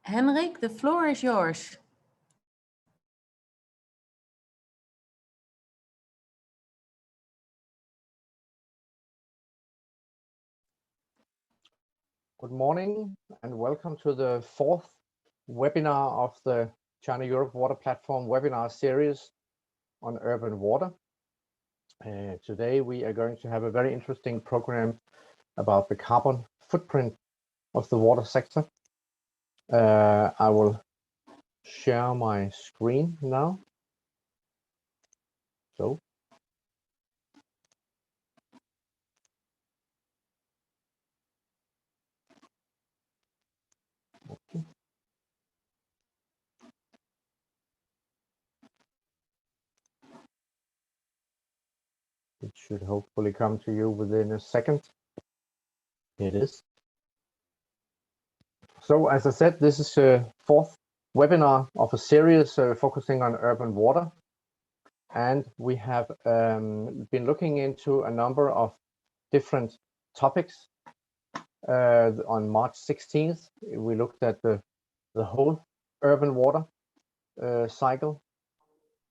Henrik, the floor is yours. Good morning and welcome to the fourth webinar of the China Europe Water Platform webinar series on urban water. Today we are going to have a very interesting program about the carbon footprint of the water sector. I will share my screen now. So. Okay. It should hopefully come to you within a second. Here it is. So as I said, this is the fourth webinar of a series focusing on urban water. And we have been looking into a number of different topics. On March 16th, we looked at the whole urban water cycle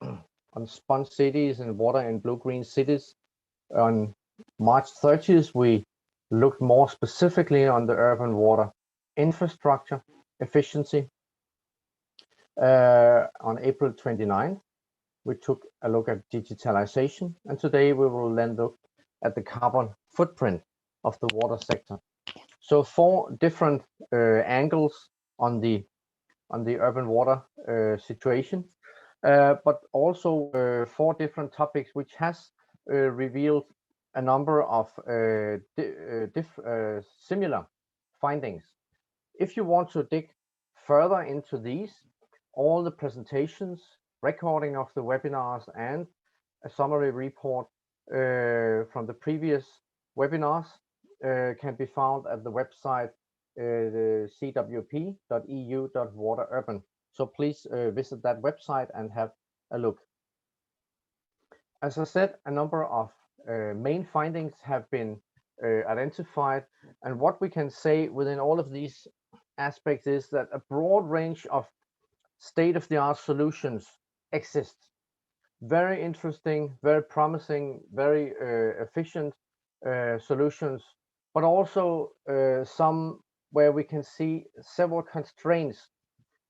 on sponge cities and water in blue-green cities. On March 30th, we looked more specifically on the urban water infrastructure efficiency. On April 29th, we took a look at digitalization, and today we will then look at the carbon footprint of the water sector. So 4 different angles on the urban water situation, but also 4 different topics which has revealed a number of similar findings. If you want to dig further into these, all the presentations, recording of the webinars, and a summary report from the previous webinars can be found at the website cwp.eu.waterurban. So please visit that website and have a look. As I said, a number of main findings have been identified, and what we can say within all of these aspects is that a broad range of state-of-the-art solutions exist. Very interesting, very promising, very efficient solutions, but also some where we can see several constraints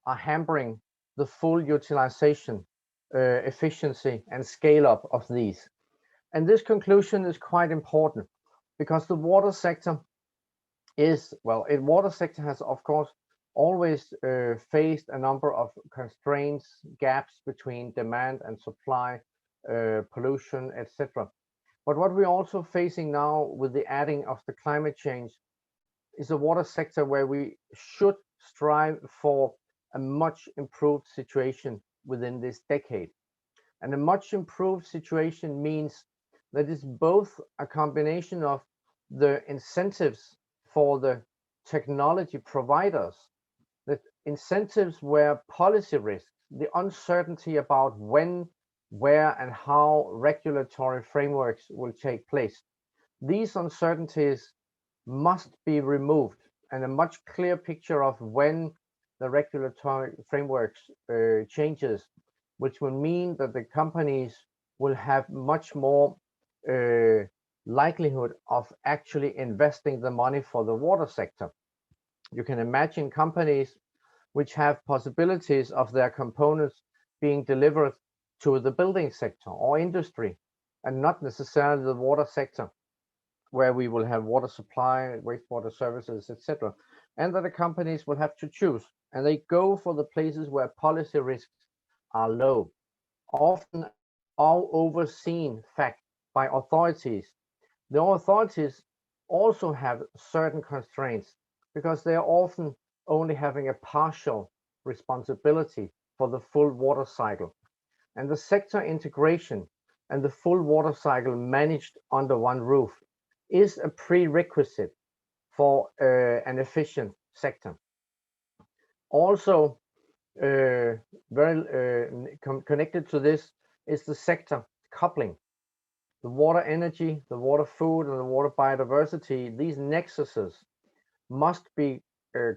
are hampering the full utilization, efficiency, and scale up of these. And this conclusion is quite important because the water sector is, well, water sector has, of course, always faced a number of constraints, gaps between demand and supply, pollution, etc. But what we're also facing now with the adding of the climate change is a water sector where we should strive for a much improved situation within this decade. And a much improved situation means that it's both a combination of the incentives for the technology providers, the incentives where policy risks, the uncertainty about when, where, and how regulatory frameworks will take place. These uncertainties must be removed, and a much clear picture of when the regulatory frameworks changes, which will mean that the companies will have much more likelihood of actually investing the money for the water sector. You can imagine companies which have possibilities of their components being delivered to the building sector or industry, and not necessarily the water sector, where we will have water supply, wastewater services, etc. And that the companies will have to choose, and they go for the places where policy risks are low, often all overseen fact by authorities. The authorities also have certain constraints because they are often only having a partial responsibility for the full water cycle. And the sector integration and the full water cycle managed under one roof is a prerequisite for an efficient sector. Also, very connected to this is the sector coupling. The water energy, the water food, and the water biodiversity, these nexuses must be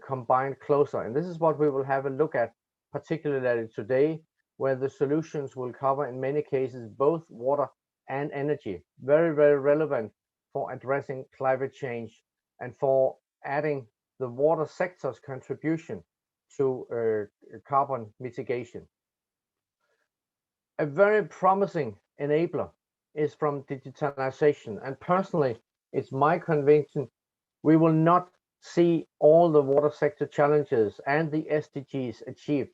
combined closer. And this is what we will have a look at, particularly today, where the solutions will cover in many cases both water and energy. Very, very relevant for addressing climate change and for adding the water sector's contribution to carbon mitigation. A very promising enabler is from digitalization, and personally, it's my conviction we will not see all the water sector challenges and the SDGs achieved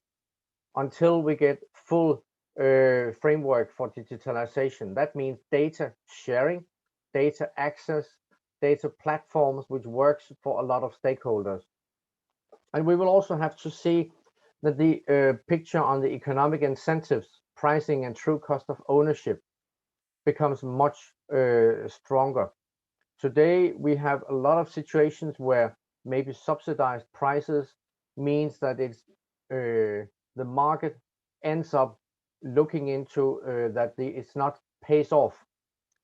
until we get full framework for digitalization. That means data sharing, data access, data platforms, which works for a lot of stakeholders. And we will also have to see that the picture on the economic incentives, pricing, and true cost of ownership becomes much stronger. Today, we have a lot of situations where maybe subsidized prices means that the market ends up looking into that it's not pays off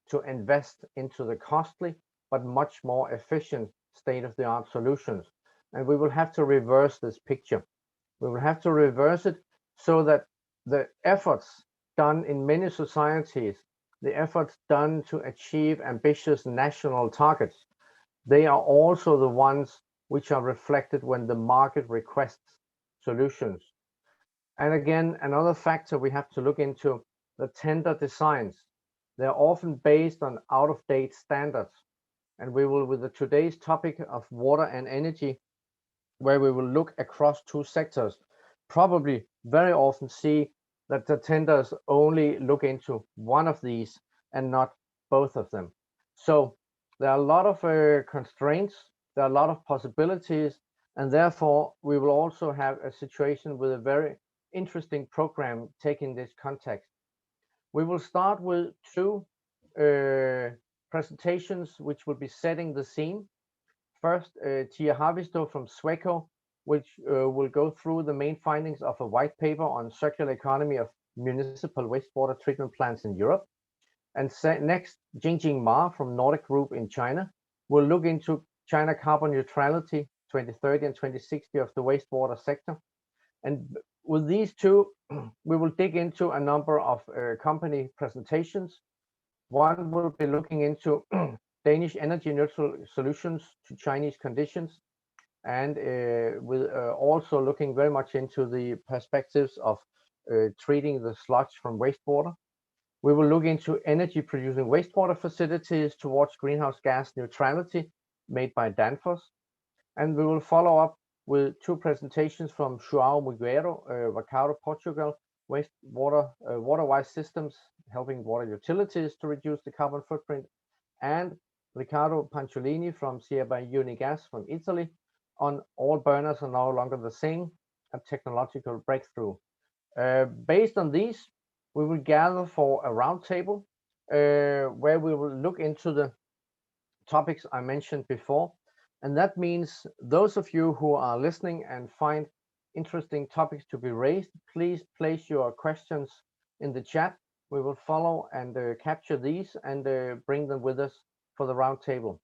to invest into the costly but much more efficient state-of-the-art solutions. And we will have to reverse this picture. We will have to reverse it so that the efforts done in many societies, the efforts done to achieve ambitious national targets, they are also the ones which are reflected when the market requests solutions. And again, another factor we have to look into, the tender designs. They're often based on out-of-date standards. And we will, with today's topic of water and energy, where we will look across two sectors, probably very often see that the tenders only look into one of these and not both of them. So there are a lot of constraints, there are a lot of possibilities, and therefore we will also have a situation with a very interesting program taking this context. We will start with two presentations which will be setting the scene. First, Tia Haavisto from Sweco, which will go through the main findings of a white paper on circular economy of municipal wastewater treatment plants in Europe. And next, Jingjing Ma from Nordic Group in China will look into China carbon neutrality 2030 and 2060 of the wastewater sector. And with these two, we will dig into a number of company presentations. One will be looking into Danish energy neutral solutions to Chinese conditions, and with also looking very much into the perspectives of treating the sludge from wastewater. We will look into energy producing wastewater facilities towards greenhouse gas neutrality made by Danfoss. And we will follow up with two presentations from João Miguero, Vacaro, Portugal, water-wise systems helping water utilities to reduce the carbon footprint, and Riccardo Panciolini from Sierra Unigas from Italy on all burners are no longer the same, a technological breakthrough. Based on these, we will gather for a roundtable where we will look into the topics I mentioned before. And that means those of you who are listening and find interesting topics to be raised, please place your questions in the chat. We will follow and capture these and bring them with us for the roundtable.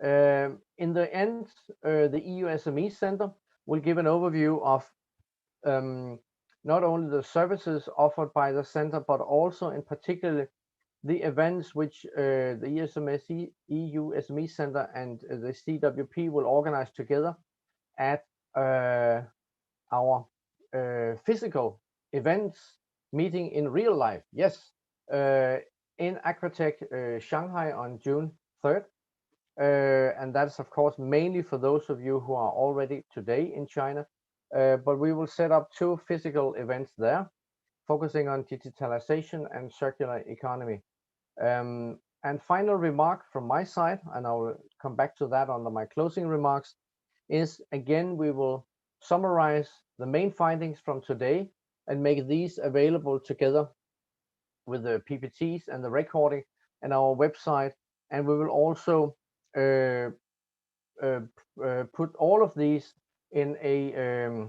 In the end, the EU SME Center will give an overview of not only the services offered by the center, but also in particular the events which the EU SME Center and the CWP will organize together at our physical events meeting in real life. Yes, in Aquatech Shanghai on June 3rd. And that's of course mainly for those of you who are already today in China. But we will set up two physical events there, focusing on digitalization and circular economy. And final remark from my side, and I will come back to that under my closing remarks, is again, we will summarize the main findings from today and make these available together with the PPTs and the recording and our website. And we will also put all of these in a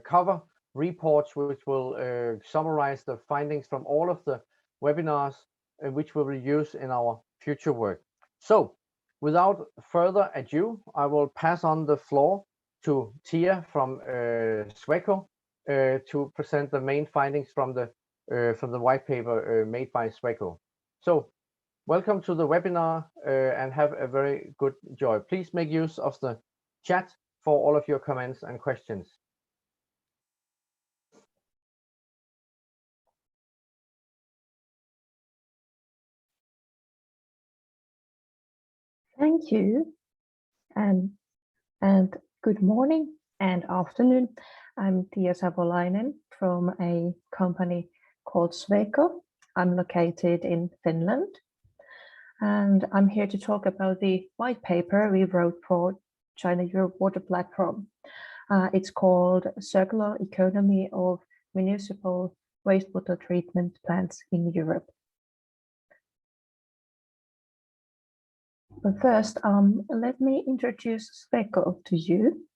cover report, which will summarize the findings from all of the webinars, which we will use in our future work. So Without further ado, I will pass on the floor to Tia from Sweco to present the main findings from the white paper made by Sweco. So, welcome to the webinar and have a very good joy. Please make use of the chat for all of your comments and questions. Thank you, and good morning and afternoon. I'm Tia Savolainen from a company called Sweco. I'm located in Finland, and I'm here to talk about the white paper we wrote for China Europe Water Platform. It's called Circular Economy of Municipal Wastewater Treatment Plants in Europe. But first, let me introduce Sweco to you.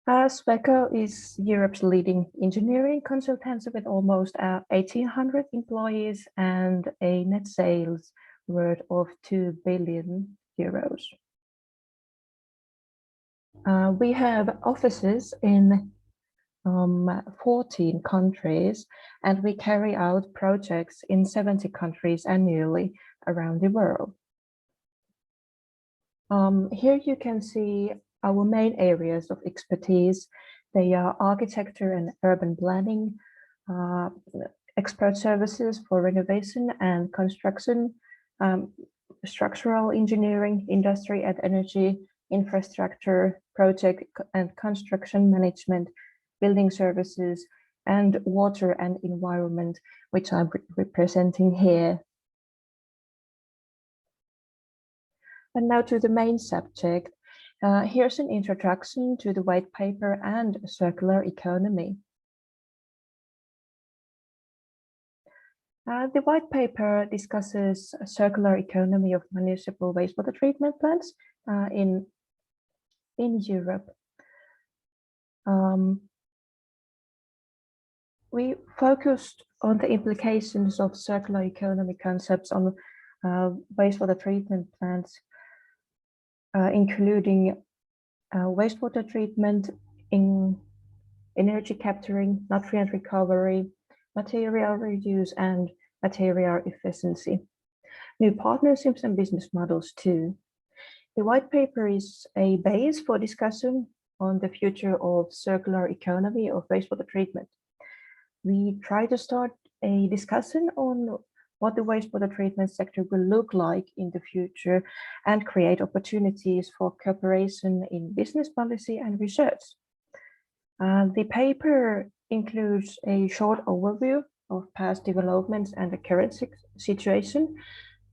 Sweco is Europe's leading engineering consultancy with almost 1,800 employees and a net sales worth of 2 billion euros. We have offices in 14 countries, and we carry out projects in 70 countries annually around the world. Here you can see our main areas of expertise. They are architecture and urban planning, expert services for renovation and construction, structural engineering, industry and energy, infrastructure, project and construction management, building services, and water and environment, which I'm representing here. And now to the main subject. Here's an introduction to the white paper and circular economy. The white paper discusses a circular economy of municipal wastewater treatment plants in Europe. We focused on the implications of circular economy concepts on wastewater treatment plants, including wastewater treatment, in energy capturing, nutrient recovery, material reuse, and material efficiency. New partnerships and business models too. The white paper is a base for discussion on the future of circular economy of wastewater treatment. We try to start a discussion on what the wastewater treatment sector will look like in the future and create opportunities for cooperation in business policy and research. The paper includes a short overview of past developments and the current situation,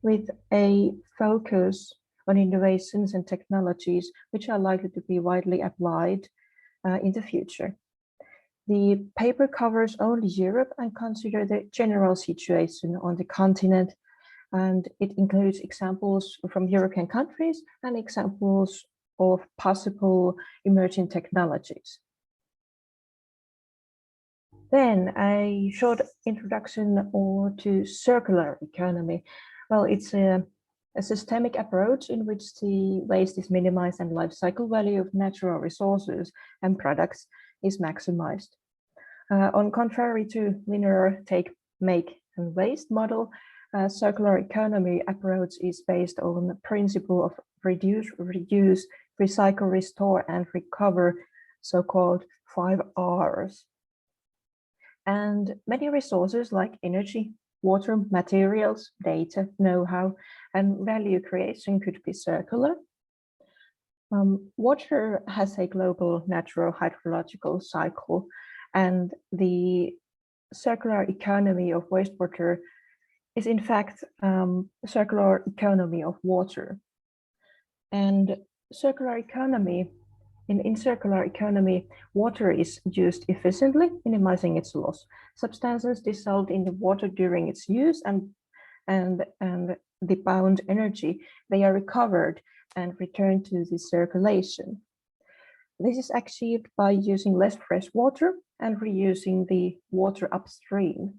with a focus on innovations and technologies which are likely to be widely applied in the future. The paper covers only Europe and considers the general situation on the continent, and it includes examples from European countries and examples of possible emerging technologies. Then a short introduction to circular economy. Well, it's a systemic approach in which the waste is minimized and life cycle value of natural resources and products is maximized. On contrary to linear take, make, and waste model, circular economy approach is based on the principle of reduce, recycle, restore, and recover, so-called 5 Rs. And many resources like energy, water, materials, data, know-how, and value creation could be circular. Water has a global natural hydrological cycle, and the circular economy of wastewater is in fact circular economy of water. And circular economy, in circular economy, water is used efficiently, minimizing its loss. Substances dissolved in the water during its use and the bound energy, they are recovered and returned to the circulation. This is achieved by using less fresh water and reusing the water upstream.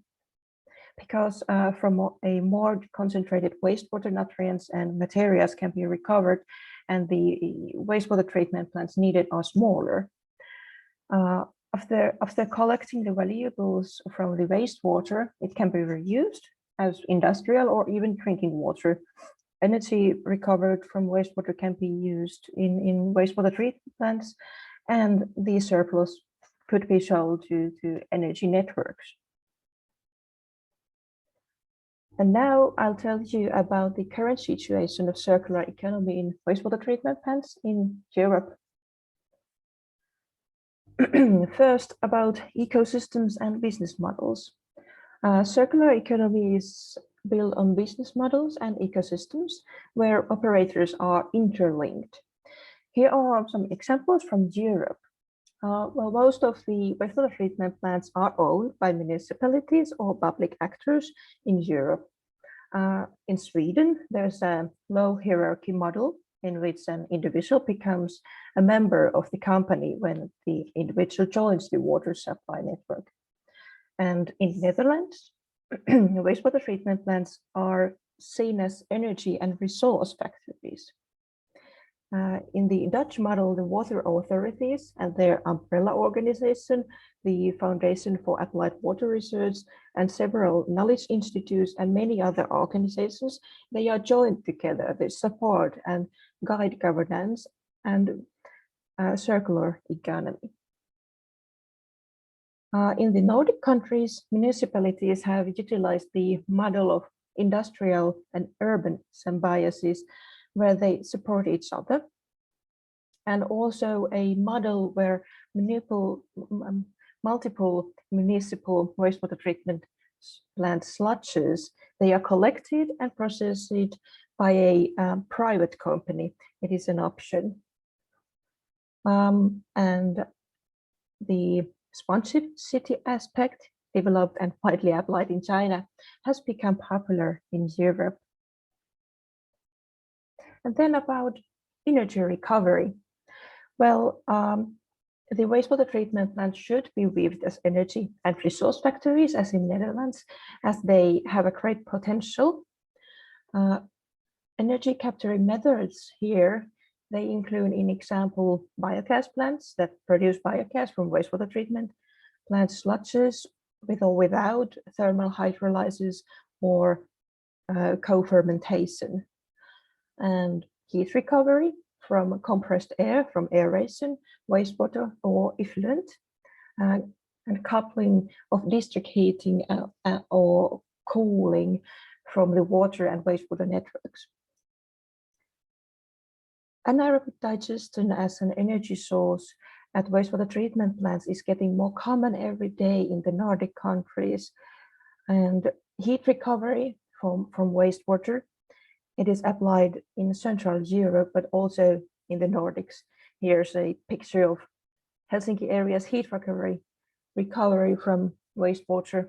because from a more concentrated wastewater, nutrients and materials can be recovered, and the wastewater treatment plants needed are smaller. After collecting the valuables from the wastewater, it can be reused as industrial or even drinking water. Energy recovered from wastewater can be used in wastewater treatment plants, and the surplus could be sold to energy networks. And now I'll tell you about the current situation of circular economy in wastewater treatment plants in Europe. First, about ecosystems and business models. Circular economy is built on business models and ecosystems where operators are interlinked. Here are some examples from Europe. Well, most of the wastewater treatment plants are owned by municipalities or public actors in Europe. In Sweden, there's a low hierarchy model in which an individual becomes a member of the company when the individual joins the water supply network. And in Netherlands, wastewater treatment plants are seen as energy and resource factories. In the Dutch model, the water authorities and their umbrella organization, the Foundation for Applied Water Research, and several knowledge institutes and many other organizations, they are joined together. They support and guide governance and circular economy. In the Nordic countries, municipalities have utilized the model of industrial and urban symbiosis, where they support each other, and also a model where multiple municipal wastewater treatment plant sludges, they are collected and processed by a private company. It is an option. And the sponge city aspect, developed and widely applied in China, has become popular in Europe. And then about energy recovery. Well, the wastewater treatment plants should be viewed as energy and resource factories, as in Netherlands, as they have a great potential. Energy capturing methods here, they include, in example, biogas plants that produce biogas from wastewater treatment, plant sludges with or without thermal hydrolysis or co-fermentation, and heat recovery from compressed air, from aeration, wastewater or effluent, and coupling of district heating or cooling from the water and wastewater networks. Anaerobic digestion as an energy source at wastewater treatment plants is getting more common every day in the Nordic countries. And heat recovery from wastewater, it is applied in Central Europe, but also in the Nordics. Here's a picture of Helsinki area's heat recovery from wastewater.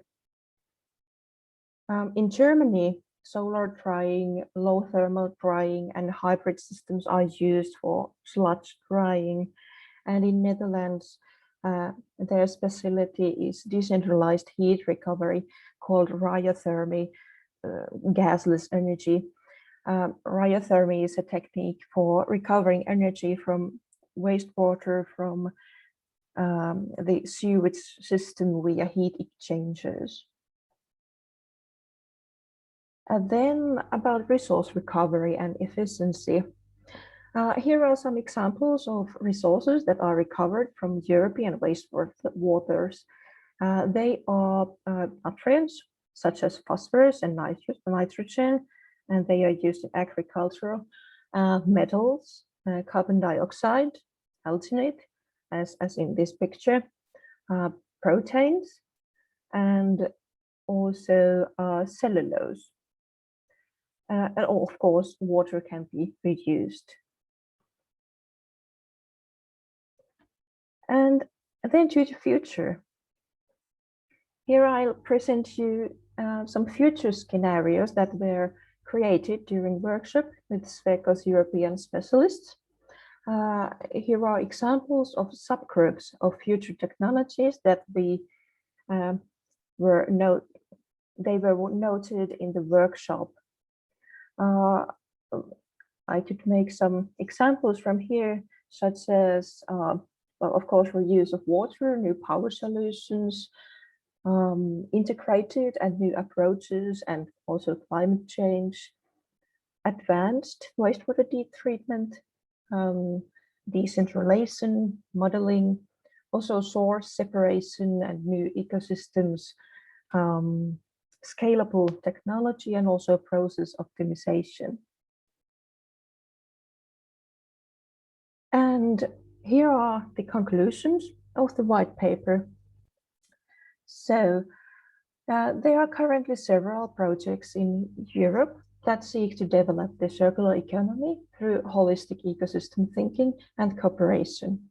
In Germany, solar drying, low thermal drying, and hybrid systems are used for sludge drying. And in Netherlands, their specialty is decentralized heat recovery called radiothermy, gasless energy. Radiothermy is a technique for recovering energy from wastewater from the sewage system via heat exchangers. And then about resource recovery and efficiency. Here are some examples of resources that are recovered from European wastewaters. They are nutrients such as phosphorus and nitrogen, and they are used in agriculture. Metals, carbon dioxide, alginate, as in this picture, proteins, and also cellulose. And of course, water can be reused. And then to the future. Here I'll present you some future scenarios that were created during workshop with Sweco's European specialists. Here are examples of subgroups of future technologies that we were they were noted in the workshop. I could make some examples from here, such as, well, of course, reuse of water, new power solutions, integrated and new approaches, and also climate change, advanced wastewater treatment, decentralization, modeling, also source separation and new ecosystems, scalable technology, and also process optimization. And here are the conclusions of the white paper. So there are currently several projects in Europe that seek to develop the circular economy through holistic ecosystem thinking and cooperation.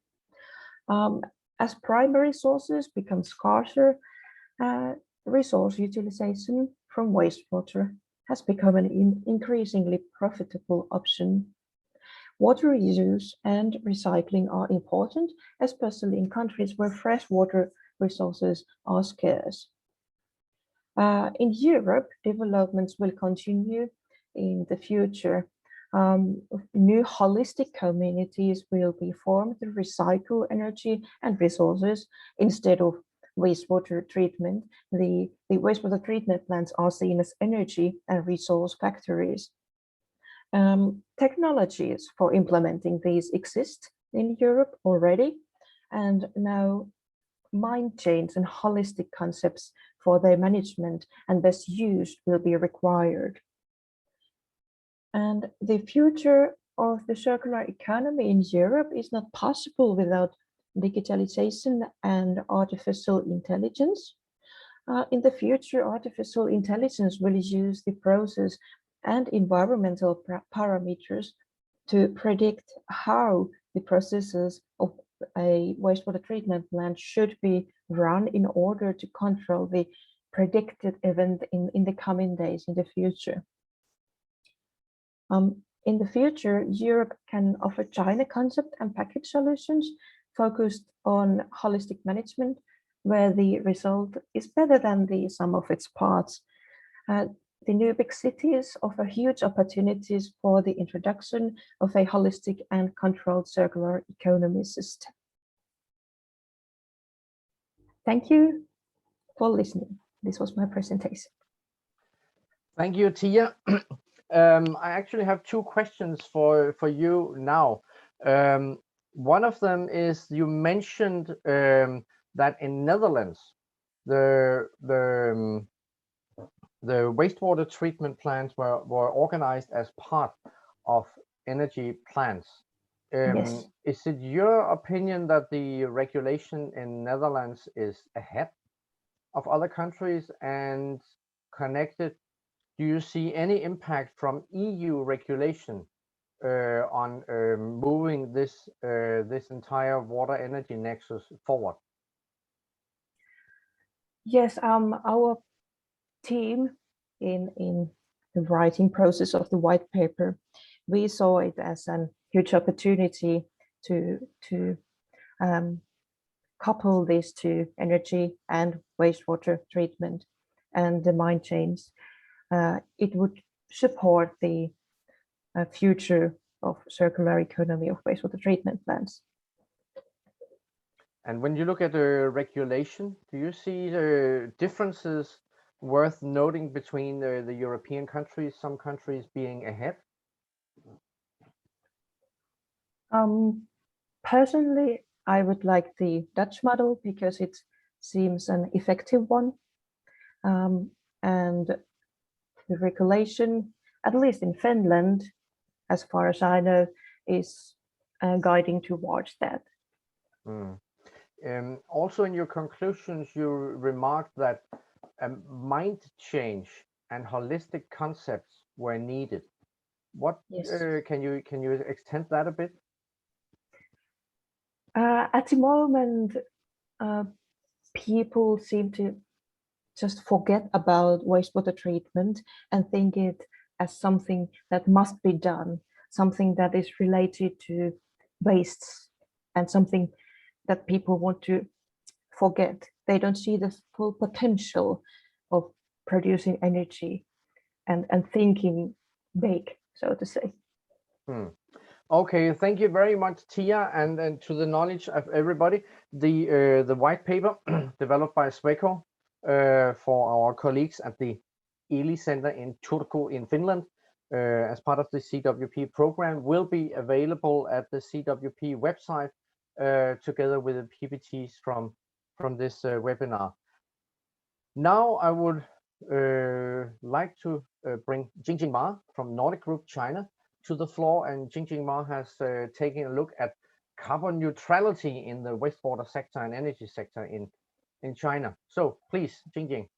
As primary sources become scarcer, resource utilization from wastewater has become an increasingly profitable option. Water reuse and recycling are important, especially in countries where freshwater resources are scarce. In Europe, developments will continue in the future. New holistic communities will be formed to recycle energy and resources instead of wastewater treatment. The wastewater treatment plants are seen as energy and resource factories. Technologies for implementing these exist in Europe already, and now mind chains and holistic concepts for their management and best use will be required. And the future of the circular economy in Europe is not possible without digitalization and artificial intelligence. In the future, artificial intelligence will use the process and environmental parameters to predict how the processes of a wastewater treatment plant should be run in order to control the predicted event in the coming days in the future. In the future, Europe can offer China concept and package solutions focused on holistic management, where the result is better than the sum of its parts. The new big cities offer huge opportunities for the introduction of a holistic and controlled circular economy system. Thank you for listening. This was my presentation. Thank you, Tia. I actually have two questions for you now. One of them is, you mentioned that in Netherlands, the wastewater treatment plants were organized as part of energy plants. Yes. Is it your opinion that the regulation in Netherlands is ahead of other countries? And connected, do you see any impact from EU regulation on moving this entire water energy nexus forward? Yes, our team in the writing process of the white paper, we saw it as a huge opportunity to couple these two, energy and wastewater treatment and the mind chains. It would support the future of circular economy of wastewater treatment plants. And when you look at the regulation, do you see the differences worth noting between the European countries, some countries being ahead? Personally, I would like the Dutch model because it seems an effective one. And the regulation, at least in Finland, as far as I know, is guiding towards that. Also in your conclusions, you remarked that mind change and holistic concepts were needed. What Yes. Can you extend that a bit? At the moment, people seem to just forget about wastewater treatment and think it as something that must be done, something that is related to wastes, and something that people want to forget. They don't see the full potential of producing energy and thinking big, so to say. Okay, thank you very much, Tia, and to the knowledge of everybody, the white paper developed by Sweco for our colleagues at the ELI Center in Turku in Finland as part of the CWP program will be available at the CWP website together with the PPTs from this webinar. Now I would like to bring Jingjing Ma from Nordic Group China to the floor, and Jingjing Ma has taken a look at carbon neutrality in the wastewater sector and energy sector in China. So please, Jingjing.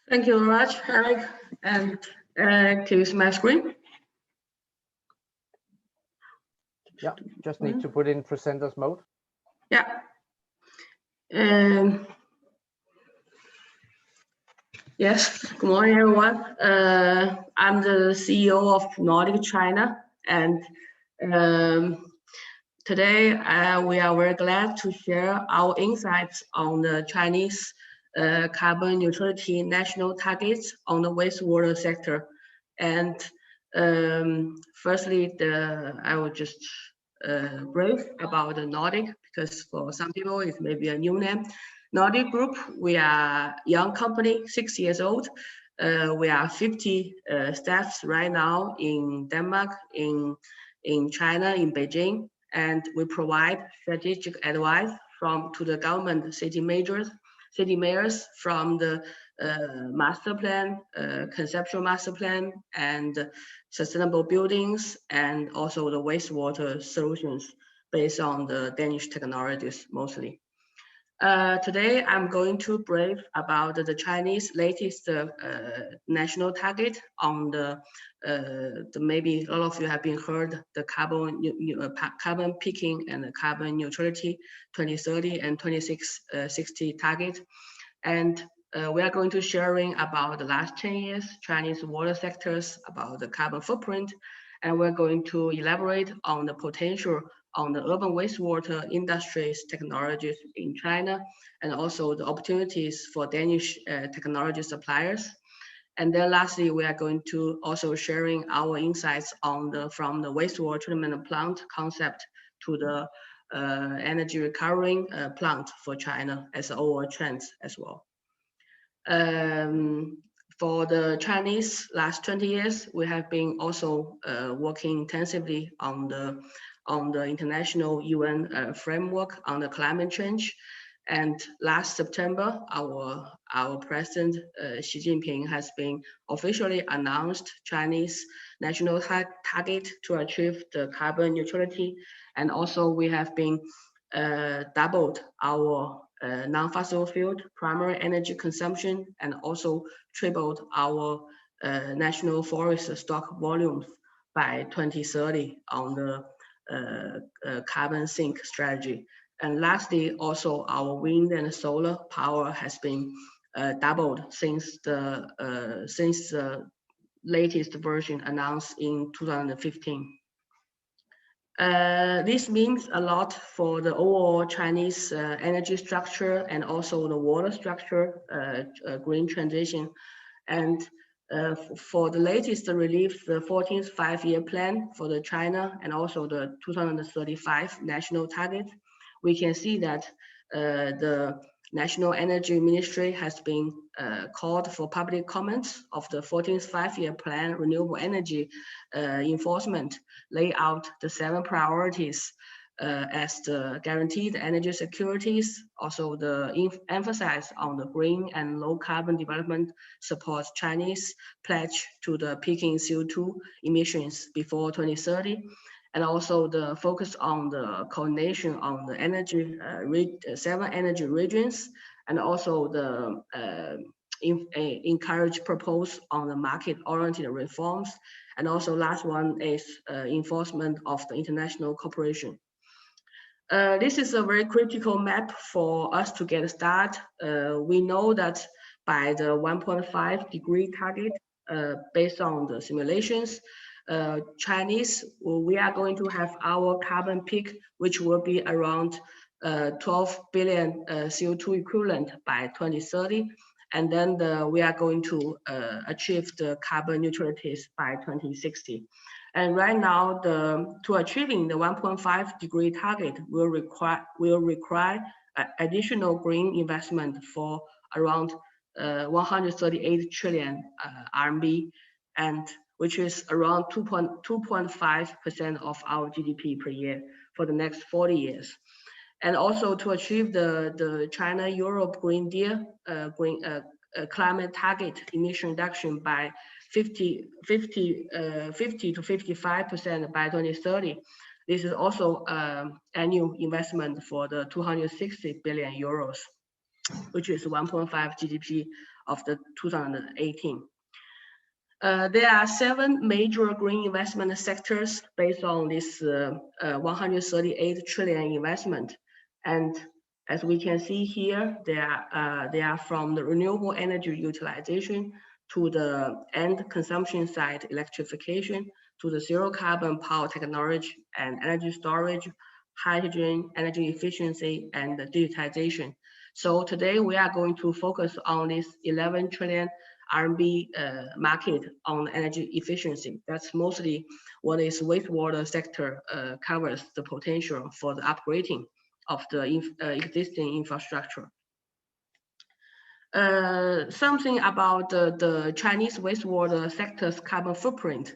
Thank you very much, Eric. And can you see my screen? Yeah, just need to put in presenters mode. Yeah. Yes, good morning, everyone. I'm the CEO of Nordic China, and today we are very glad to share our insights on the Chinese carbon neutrality national targets on the wastewater sector. And firstly, I will just brief about the Nordic, because for some people it may be a new name. Nordic Group, we are a young company, 6 years old. We are 50 staffs right now in Denmark, in China, in Beijing, and we provide strategic advice to the government, city mayors from the master plan, conceptual master plan, and sustainable buildings, and also the wastewater solutions based on the Danish technologies mostly. Today, I'm going to brief about the Chinese latest national target on the maybe all of you have been heard the carbon peaking and the carbon neutrality 2030 and 2060 target. And we are going to sharing about the last 10 years Chinese water sectors, about the carbon footprint, and we're going to elaborate on the potential on the urban wastewater industries technologies in China, and also the opportunities for Danish technology suppliers. And then lastly, we are going to also sharing our insights on from the wastewater treatment plant concept to the energy recovering plant for China as overall trends as well. For the Chinese last 20 years, we have been also working intensively on the international UN framework on the climate change. And last September, our president Xi Jinping has been officially announced Chinese national target to achieve the carbon neutrality. And also we have been doubled our non-fossil fuel primary energy consumption, and also tripled our national forest stock volumes by 2030 on the carbon sink strategy. And lastly, also our wind and solar power has been doubled since the latest version announced in 2015. This means a lot for the overall Chinese energy structure and also the water structure, green transition. And for the latest release, the 14th five-year plan for the China and also the 2035 national target, we can see that the National Energy Ministry has been called for public comments of the 14th five-year plan renewable energy enforcement, lay out the 7 priorities as the guaranteed energy securities, also the emphasis on the green and low carbon development supports Chinese pledge to the peaking CO2 emissions before 2030, and also the focus on the coordination on the energy 7 energy regions, and also the encourage propose on the market-oriented reforms, and also last one is enforcement of the international cooperation. This is a very critical map for us to get started. We know that by the 1.5 degree target, based on the simulations, Chinese, we are going to have our carbon peak, which will be around 12 billion CO2 equivalent by 2030. And then we are going to achieve the carbon neutrality by 2060. And right now, to achieving the 1.5 degree target will require additional green investment for around 138 trillion RMB, and which is around 2.5% of our GDP per year for the next 40 years. And also to achieve the China-Europe Green Deal climate target emission reduction by 50 to 55% by 2030. This is also annual investment for the 260 billion euros, which is 1.5 GDP of the 2018. There are 7 major green investment sectors based on this 138 trillion investment. And as we can see here, they are from the renewable energy utilization to the end consumption side electrification, to the zero carbon power technology and energy storage, hydrogen, energy efficiency, and digitization. So today we are going to focus on this 11 trillion RMB market on energy efficiency. That's mostly what is wastewater sector covers the potential for the upgrading of the existing infrastructure. Something about the Chinese wastewater sector's carbon footprint.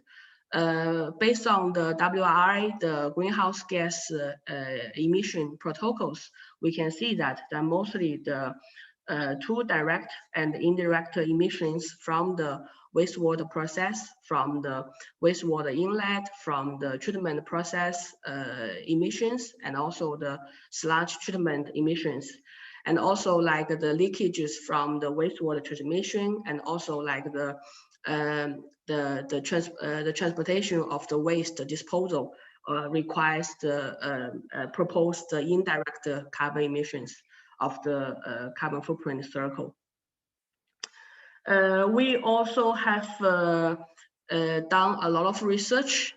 Based on the WRI, the greenhouse gas emission protocols, we can see that mostly the 2 direct and indirect emissions from the wastewater process, from the wastewater inlet, from the treatment process emissions, and also the sludge treatment emissions. And also like the leakages from the wastewater transmission, and also like the transportation of the waste disposal requires the proposed indirect carbon emissions of the carbon footprint circle. We also have done a lot of research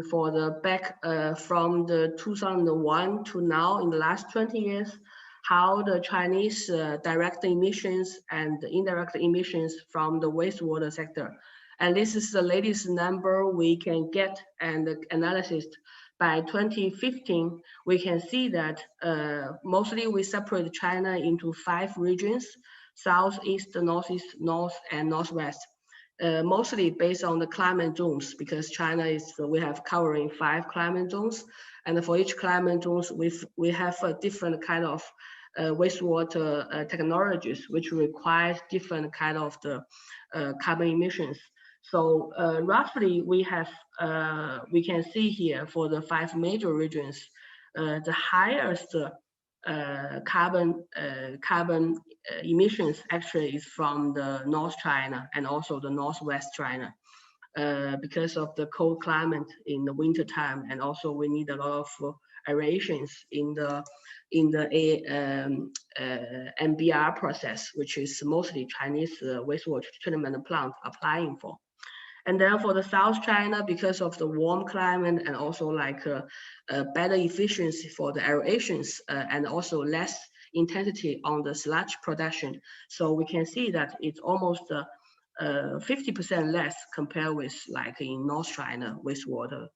for the back from the 2001 to now, in the last 20 years, how the Chinese direct emissions and indirect emissions from the wastewater sector. And this is the latest number we can get, and the analysis by 2015, we can see that mostly we separate China into 5 regions: South, East, Northeast, North, and Northwest. Mostly based on the climate zones, because China is, we have covering 5 climate zones. And for each climate zones, we have a different kind of wastewater technologies, which requires different kind of the carbon emissions. So roughly we have, we can see here for the 5 major regions, the highest carbon emissions actually is from the North China and also the Northwest China, because of the cold climate in the winter time, and also we need a lot of aerations in the MBR process, which is mostly Chinese wastewater treatment plant applying for. And then for the South China, because of the warm climate and also like better efficiency for the aerations and also less intensity on the sludge production. So we can see that it's almost 50% less compared with like in North China wastewater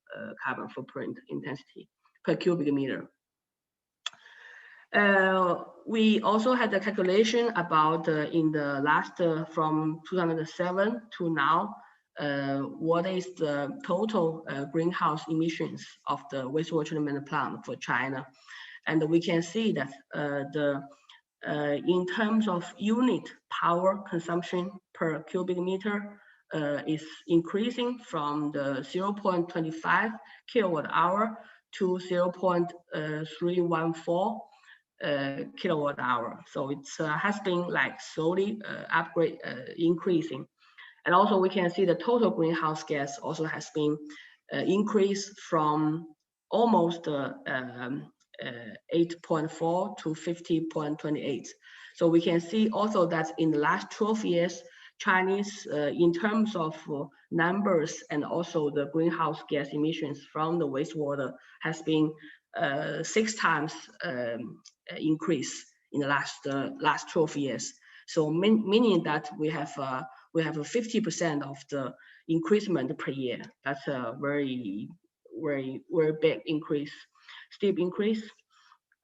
carbon footprint intensity per cubic meter. We also had a calculation about in the last from 2007 to now, what is the total greenhouse emissions of the wastewater treatment plant for China. And we can see that in terms of unit power consumption per cubic meter is increasing from the 0.25 kilowatt hour to 0.314 kilowatt hour. So it has been like slowly increasing. And also we can see the total greenhouse gas also has been increased from almost 8.4 to 50.28. So we can see also that in the last 12 years, Chinese, in terms of numbers and also the greenhouse gas emissions from the wastewater has been 6 times increase in the last 12 years. So meaning that we have a 50% of the increasement per year. That's a very big increase, steep increase.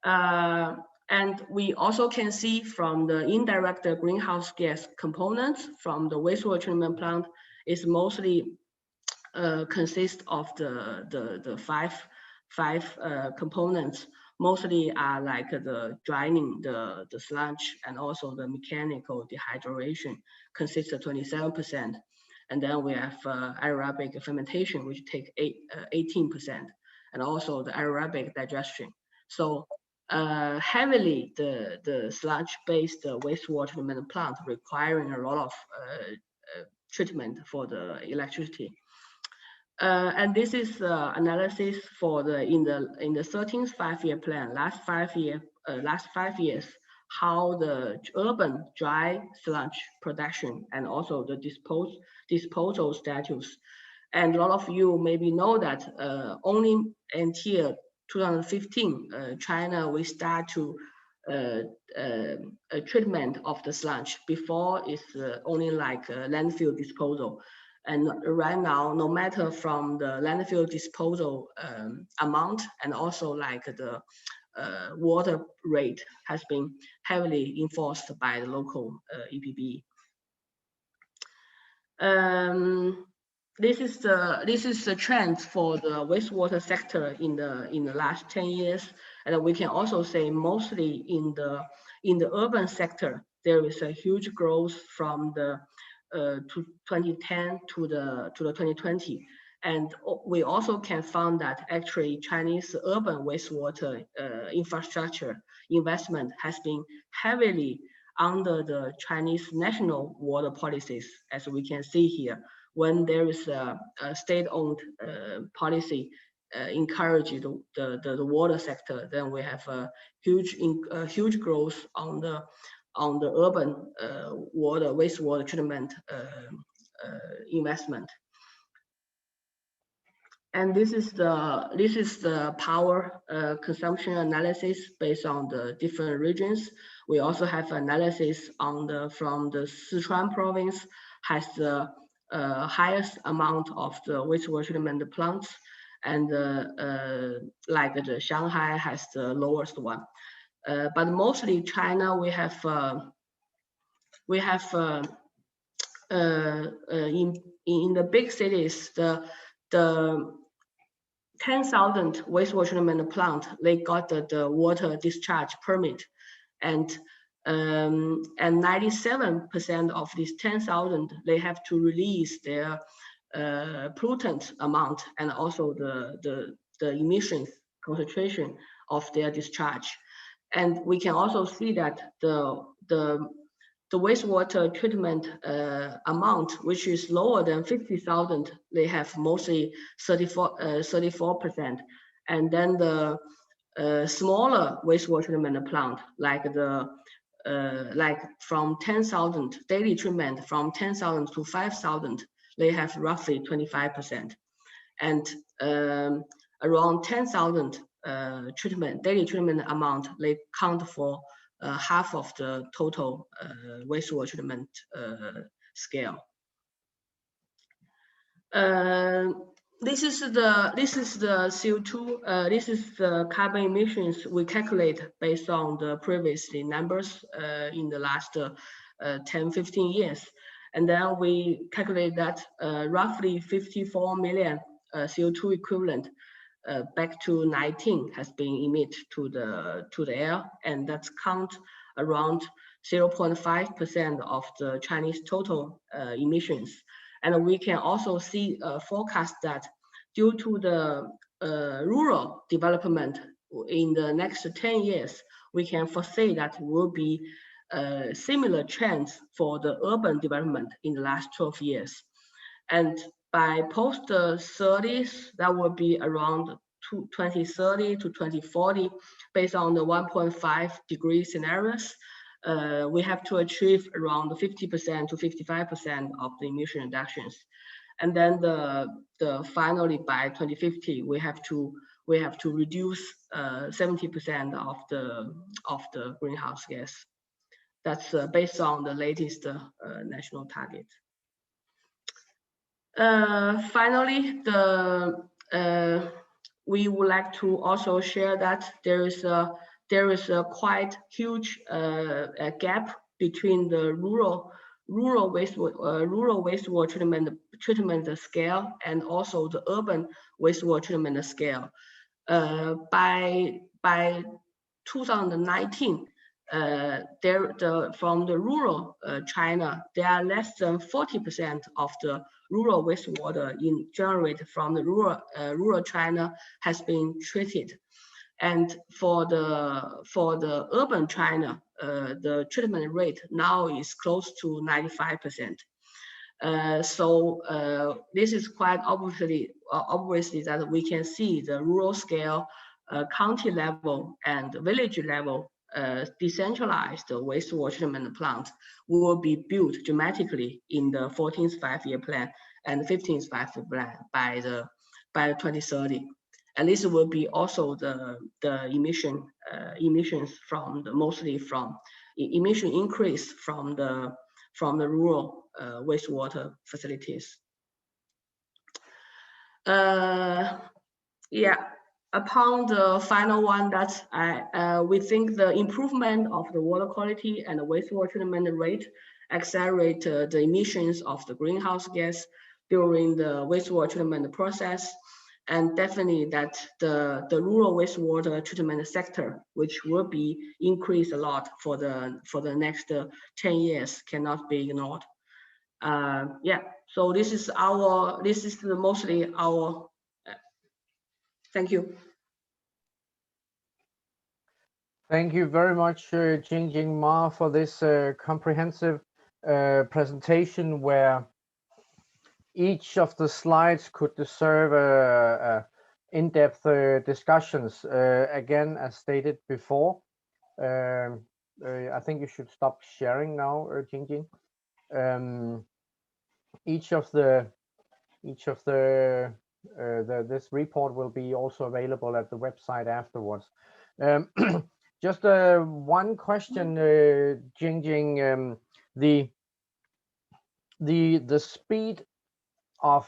And we also can see from the indirect greenhouse gas components from the wastewater treatment plant is mostly consist of the five components. Mostly are like the drying the sludge and also the mechanical dehydration consists of 27%. And then we have aerobic fermentation, which take 18%, and also the aerobic digestion. So heavily the sludge-based wastewater treatment plant requiring a lot of treatment for the electricity. And this is analysis for in the 13th five-year plan, last 5 years, how the urban dry sludge production and also the disposal status. And a lot of you maybe know that only until 2015, China we start to a treatment of the sludge. Before it's only like landfill disposal. And right now, no matter from the landfill disposal amount and also like the water rate has been heavily enforced by the local EPB. This is the trend for the wastewater sector in the last 10 years, and we can also say mostly in the urban sector there is a huge growth from the 2010 to the 2020, and we also can find that actually Chinese urban wastewater infrastructure investment has been heavily under the Chinese national water policies, as we can see here. When there is a state-owned policy encourage the water sector, then we have a huge growth on the urban wastewater treatment investment. And this is the power consumption analysis based on the different regions. We also have analysis from the Sichuan province has the highest amount of the wastewater treatment plants, and like the Shanghai has the lowest one. But mostly China, we have in the big cities the 10,000 wastewater treatment plant, they got the water discharge permit, and 97% of these 10,000 they have to release their pollutant amount and also the emissions concentration of their discharge. And we can also see that the wastewater treatment amount, which is lower than 50,000, they have mostly 34%. And then the smaller wastewater treatment plant, like from 10,000 daily treatment, from 10,000 to 5,000, they have roughly 25%. And around 10,000 daily treatment amount, they count for half of the total wastewater treatment scale. This is the CO2. This is the carbon emissions we calculate based on the previously numbers in the last 10-15 years, and then we calculate that roughly 54 million CO2 equivalent back to 19 has been emitted to the air, and that's count around 0.5% of the Chinese total emissions. And we can also see forecast that due to the rural development in the next 10 years, we can foresee that will be similar trends for the urban development in the last 12 years. And by post-30s, that will be around 2030 to 2040, based on the 1.5 degree scenarios. We have to achieve around 50% to 55% of the emission reductions, and then finally by 2050 we have to reduce 70% of the greenhouse gas. That's based on the latest national target. Finally, we would like to also share that there is a quite huge gap between the rural wastewater treatment scale and also the urban wastewater treatment scale. By 2019, from the rural China, there are less than 40% of the rural wastewater generated from the rural China has been treated, and for the urban China, the treatment rate now is close to 95%. So this is quite obviously that we can see the rural scale, county level, and village level decentralized wastewater treatment plant will be built dramatically in the 14th five-year plan and 15th five-year plan by 2030. And this will be also the emissions from mostly from emission increase from the rural wastewater facilities. Yeah. Upon the final one, that we think the improvement of the water quality and the wastewater treatment rate accelerate the emissions of the greenhouse gas during the wastewater treatment process, and definitely that the rural wastewater treatment sector, which will be increased a lot for the next 10 years, cannot be ignored. Yeah. So this is mostly our. Thank you. Thank you very much, Jingjing Ma, for this comprehensive presentation where each of the slides could deserve in-depth discussions. Again, as stated before, I think you should stop sharing now, Jingjing. This report will be also available at the website afterwards. Just one question, Jingjing. The speed of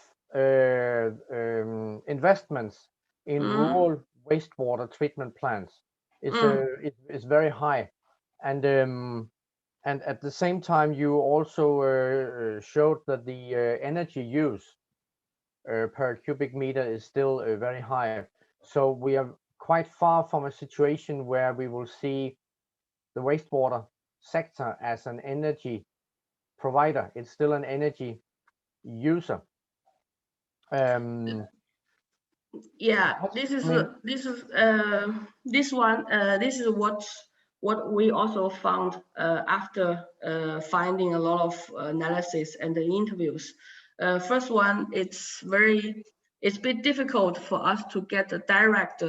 investments in rural wastewater treatment plants is very high, and at the same time you also showed that the energy use per cubic meter is still very high. So we are quite far from a situation where we will see the wastewater sector as an energy provider. It's still an energy user. Yeah, this is what we also found after finding a lot of analysis and the interviews. First one, it's a bit difficult for us to get a direct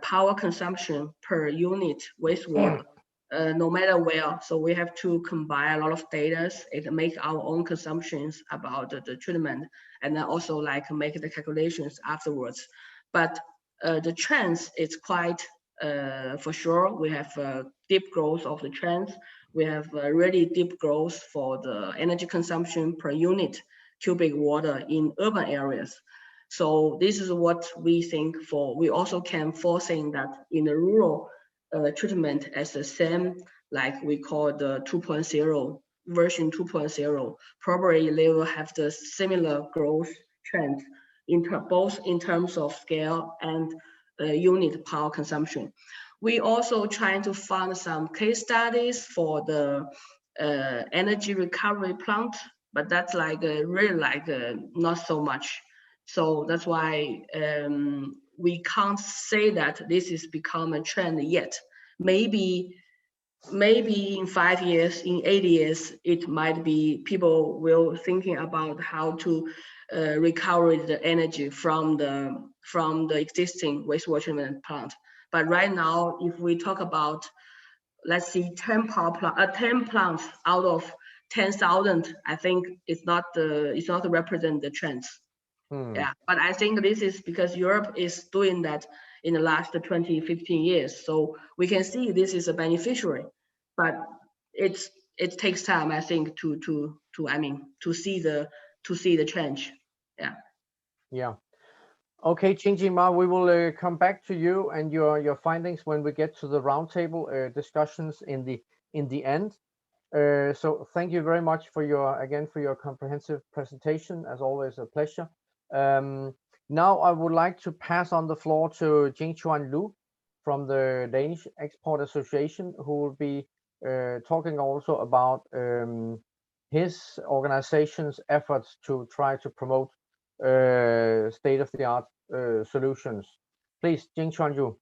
power consumption per unit wastewater, no matter where. So we have to combine a lot of data and make our own consumptions about the treatment, and then also like make the calculations afterwards. But the trends, it's quite for sure. We have deep growth of the trends. We have really deep growth for the energy consumption per unit cubic water in urban areas. So this is what we think for. We also can foresee that in the rural treatment as the same, like we call the 2.0 version 2.0. Probably they will have the similar growth trend both in terms of scale and unit power consumption. We also trying to find some case studies for the energy recovery plant, but that's like really like not so much. So that's why we can't say that this has become a trend yet. Maybe in 5 years, in 8 years, it might be people will thinking about how to recover the energy from the existing wastewater treatment plant. But right now, if we talk about, let's see, 10 plants out of 10,000, I think it's not represent the trends. Yeah, but I think this is because Europe is doing that in the last 20, 15 years. So we can see this is a beneficiary. but it takes time, I think, to see the change. Yeah. Yeah. Okay, Jingjing, we will come back to you and your findings when we get to the roundtable discussions in the end. So thank you very much for your comprehensive presentation. As always, a pleasure. Now I would like to pass on the floor to Jingchuan Lu from the Danish Export Association, who will be talking also about his organization's efforts to try to promote state-of-the-art solutions. Please, Jingchuan Lu.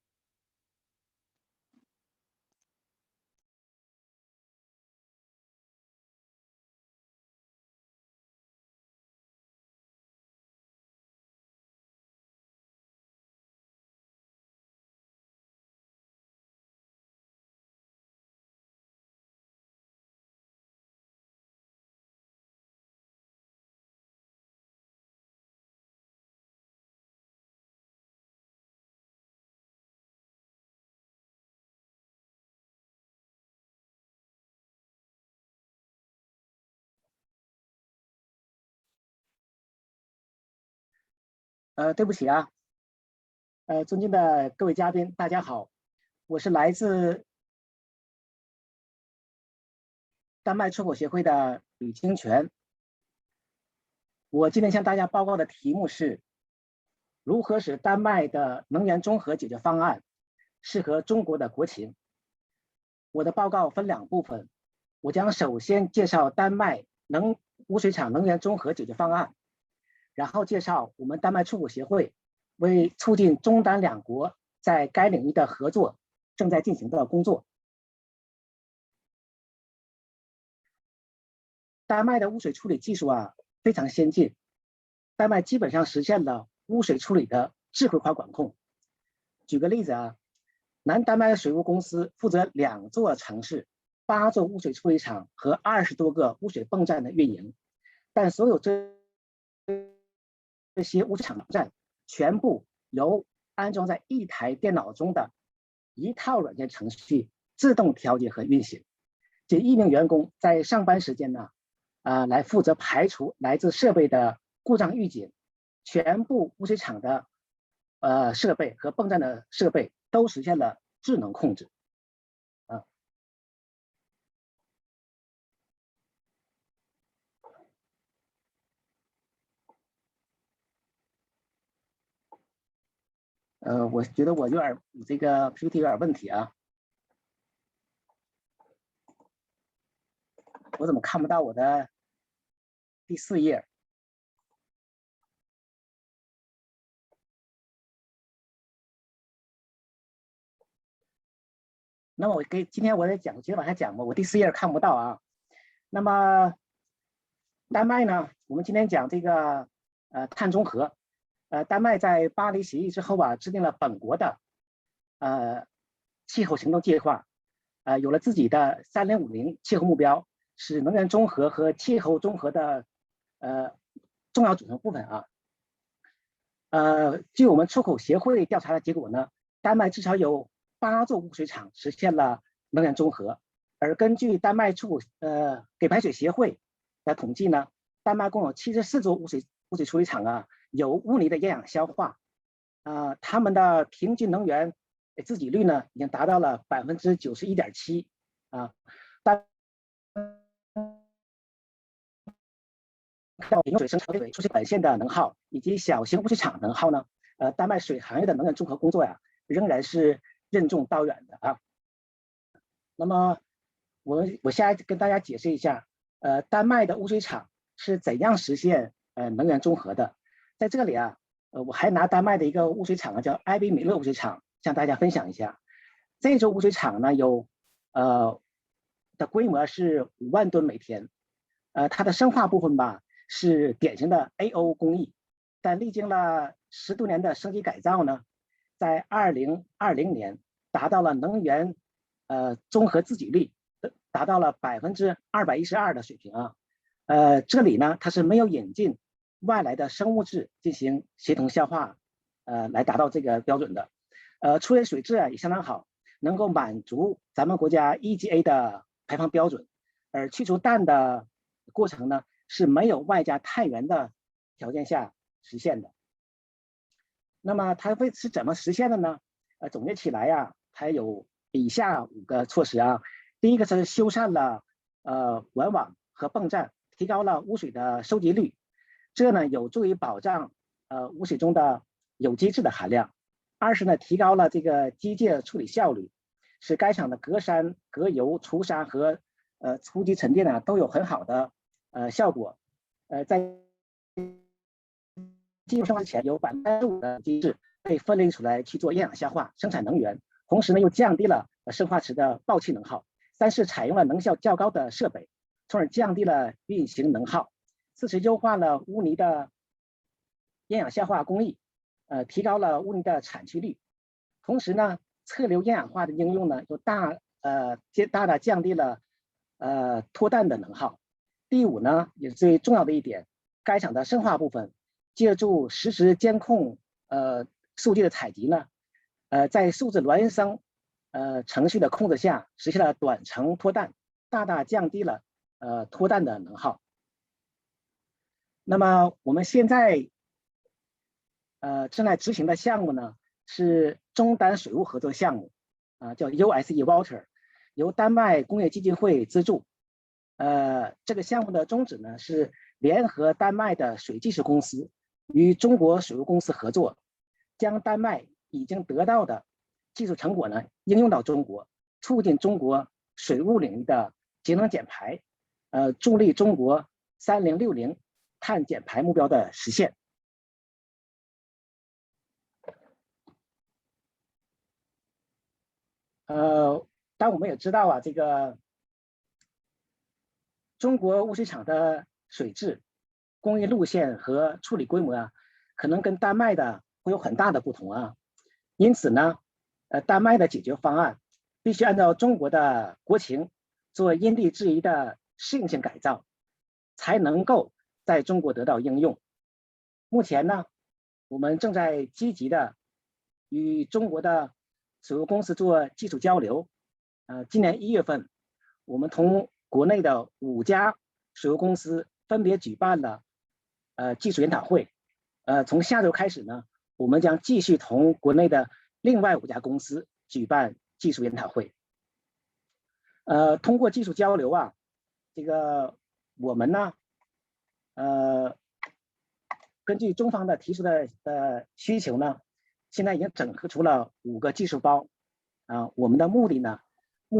对不起啊，尊敬的各位嘉宾，大家好，我是来自丹麦出口协会的吕清泉。我今天向大家报告的题目是如何使丹麦的能源综合解决方案适合中国的国情。我的报告分2部分，我将首先介绍丹麦污水厂能源综合解决方案，然后介绍我们丹麦出口协会为促进中丹2国在该领域的合作正在进行的工作。丹麦的污水处理技术非常先进，丹麦基本上实现了污水处理的智慧化管控。举个例子南丹麦水务公司负责2座城市、8座污水处理厂和20多个污水泵站的运营，但所有这些污水厂站全部由安装在一台电脑中的一套软件程序自动调节和运行。这1名员工在上班时间来负责排除来自设备的故障预警，全部污水厂的设备和泵站的设备都实现了智能控制。我觉得我这个 PPT 有点问题我怎么看不到我的第4页？那么今天我接着往下讲吧，我第4页看不到那么丹麦呢，我们今天讲这个碳中和。丹麦在巴黎协议之后制定了本国的气候行动计划，有了自己的3050气候目标，是能源综合和气候综合的重要组成部分据我们出口协会调查的结果呢，丹麦至少有8座污水厂实现了能源综合，而根据丹麦给排水协会的统计呢，丹麦共有74座污水处理厂有污泥的厌氧消化，他们的平均能源自给率呢已经达到了91.7%饮水生产出水管线的能耗以及小型污水厂能耗呢，丹麦水行业的能源综合工作仍然是任重道远的那么我现在跟大家解释一下，丹麦的污水厂是怎样实现能源综合的。在这里我还拿丹麦的一个污水厂叫埃比米勒污水厂向大家分享一下。这座污水厂呢的规模是5万吨每天，它的生化部分是典型的 AO 工艺，但历经了10多年的升级改造呢，在2020年达到了能源综合自给率达到了212%的水平这里呢它是没有引进外来的生物质进行协同消化来达到这个标准的。出水水质也相当好，能够满足咱们国家 EGA 的排放标准，而去除氮的过程呢是没有外加碳源的条件下实现的。那么它是怎么实现的呢？总结起来呀，它有以下5个措施啊。第一个是修缮了管网和泵站，提高了污水的收集率，这呢有助于保障污水中的有机质的含量。二是呢提高了这个机械处理效率，使该厂的隔山、隔油、除沙和初级沉淀呢都有很好的效果。在进入生化之前，有5%的机制被分离出来去做厌氧消化，生产能源，同时呢又降低了生化池的爆气能耗。3是采用了能效较高的设备，从而降低了运行能耗。4是优化了污泥的厌氧消化工艺，提高了污泥的产区率。同时呢，侧流厌氧化的应用呢又大大降低了脱氮的能耗。第5呢，也是最重要的一点，该厂的生化部分借助实时监控数据的采集呢，在数字孪生程序的控制下，实现了短程脱氮，大大降低了脱氮的能耗。那么我们现在正在执行的项目呢是中丹水务合作项目，叫 Wastewater， 由丹麦工业基金会资助。这个项目的宗旨呢是联合丹麦的水技术公司与中国水务公司合作，将丹麦已经得到的技术成果呢应用到中国，促进中国水务领域的节能减排，助力中国3060碳减排目标的实现。但我们也知道啊，这个中国污水厂的水质、工艺路线和处理规模啊，可能跟丹麦的会有很大的不同啊。因此呢，丹麦的解决方案必须按照中国的国情做因地制宜的适应性改造，才能够在中国得到应用。目前呢，我们正在积极的与中国的水务公司做技术交流。今年1月份，我们同国内的5家水务公司分别举办了技术研讨会。从下周开始呢，我们将继续同国内的另外5家公司举办技术研讨会。通过技术交流啊，这个我们呢，根据中方的提出的需求呢，现在已经整合出了5个技术包。我们的目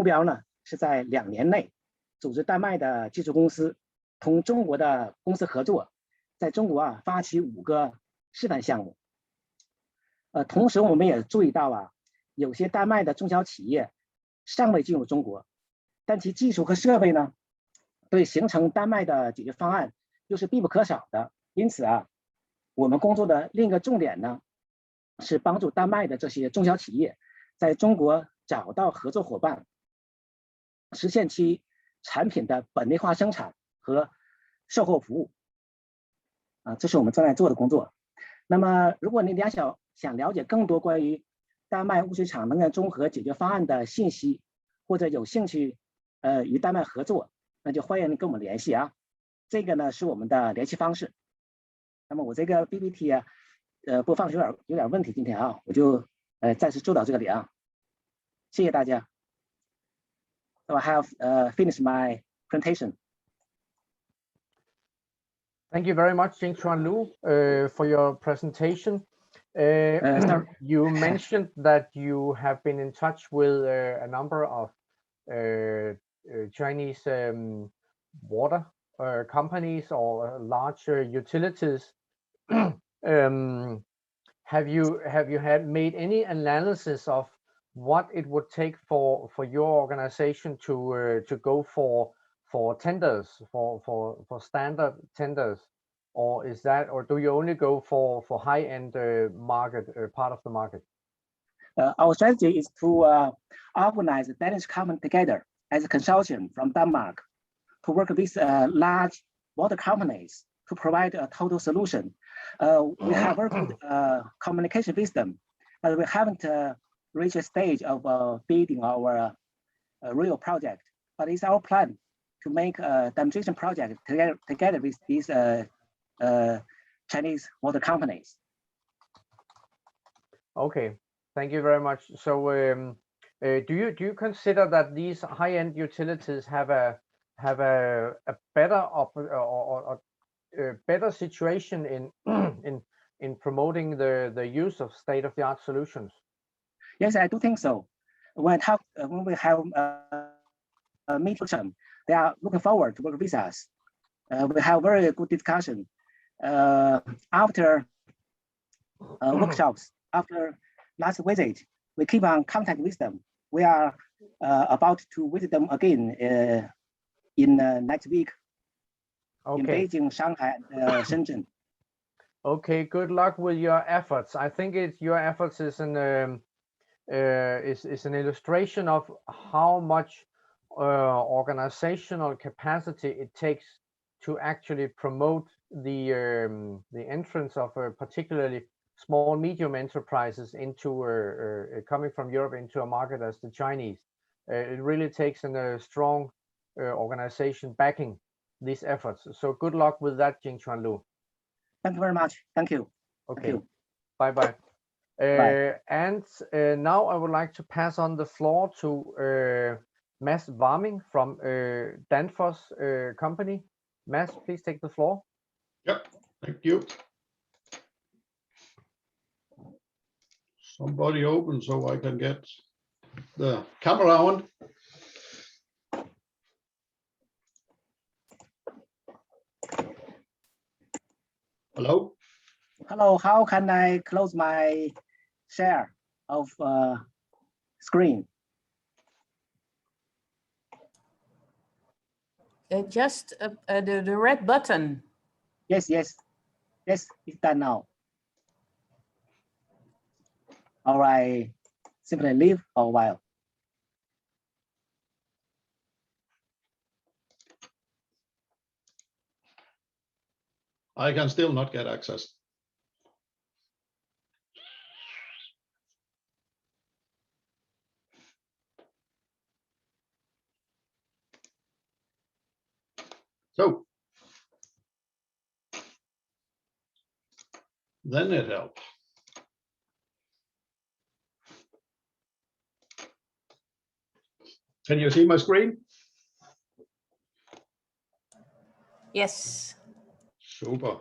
标呢是在2年内组织丹麦的技术公司同中国的公司合作，在中国发起5个示范项目。同时我们也注意到啊，有些丹麦的中小企业尚未进入中国，但其技术和设备呢，对形成丹麦的解决方案又是必不可少的。因此啊，我们工作的另一个重点呢，是帮助丹麦的这些中小企业在中国找到合作伙伴，实现其产品的本地化生产和售后服务。这是我们正在做的工作。那么，如果你想了解更多关于丹麦污水厂能源综合解决方案的信息，或者有兴趣与丹麦合作，那就欢迎你跟我们联系啊。这个呢是我们的联系方式。那么我这个 PPT 啊，播放有点问题，今天啊，我就暂时做到这里啊。谢谢大家。So I have finished my presentation. Thank you very much, Jing-Chuan Lu, for your presentation. You mentioned that you have been in touch with a number of Chinese water companies or large utilities. Have you made any analysis of what it would take for your organization to go for tenders, for standard tenders, or do you only go for high-end market part of the market? Our strategy is to organize the Danish company together as a consortium from Denmark to work with large water companies to provide a total solution. We have very good communication with them, but we haven't reached a stage of building our real project. but it's our plan to make a demonstration project together with these Chinese water companies. Okay, thank you very much. So do you consider that these high-end utilities have a better better situation in in promoting the use of state-of-the-art solutions? Yes, I do think so. When we have a meeting, they are looking forward to work with us. We have very good discussion. After workshops, after last visit, we keep on contact with them. We are about to visit them again in next week in Beijing, Shanghai, and Shenzhen. Okay, good luck with your efforts. I think your efforts is an illustration of how much organizational capacity it takes to actually promote the entrance of particularly small medium enterprises into coming from Europe into a market as the Chinese. It really takes a strong organization backing these efforts. So good luck with that, Jingchuan Lu. Thank you very much. Thank you. Okay. Thank you. Bye bye. Bye. And now I would like to pass on the floor to Mads Warming from Danfoss company. Mads, please take the floor. Yep, thank you. Somebody open so I can get the camera on. Hello? Hello, how can I close my share of screen? Just the red button. Yes, it's done now. All right, simply leave for a while. I can still not get access. So then it helped. Can you see my screen? Yes. Super.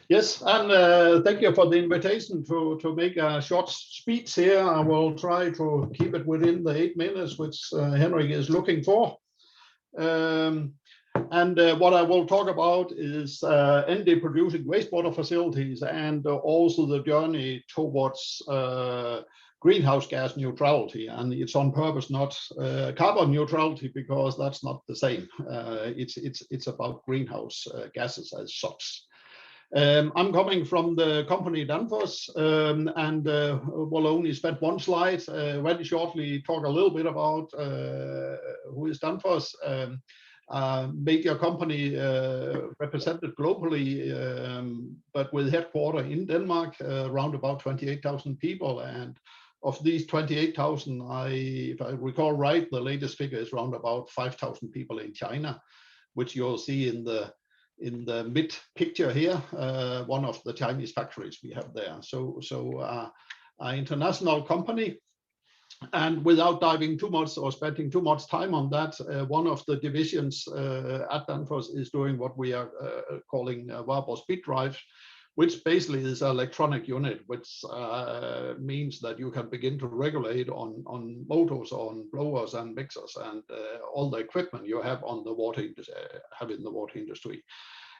Yes, and thank you for the invitation to make a short speech here. I will try to keep it within the 8 minutes, which Henrik is looking for. And what I will talk about is ND producing wastewater facilities and also the journey towards greenhouse gas neutrality. And it's on purpose not carbon neutrality, because that's not the same. It's about greenhouse gases as such. I'm coming from the company Danfoss, and will only spend one slide, very shortly talk a little bit about who is Danfoss. Major company represented globally, but with headquarters in Denmark, around about 28,000 people. And of these 28,000, if I recall right, the latest figure is around about 5,000 people in China, which you'll see in the mid picture here, one of the Chinese factories we have there. So an international company. And without diving too much or spending too much time on that, one of the divisions at Danfoss is doing what we are calling variable speed drives, which basically is an electronic unit, which means that you can begin to regulate on motors, on blowers and mixers, and all the equipment you have on the water in the water industry.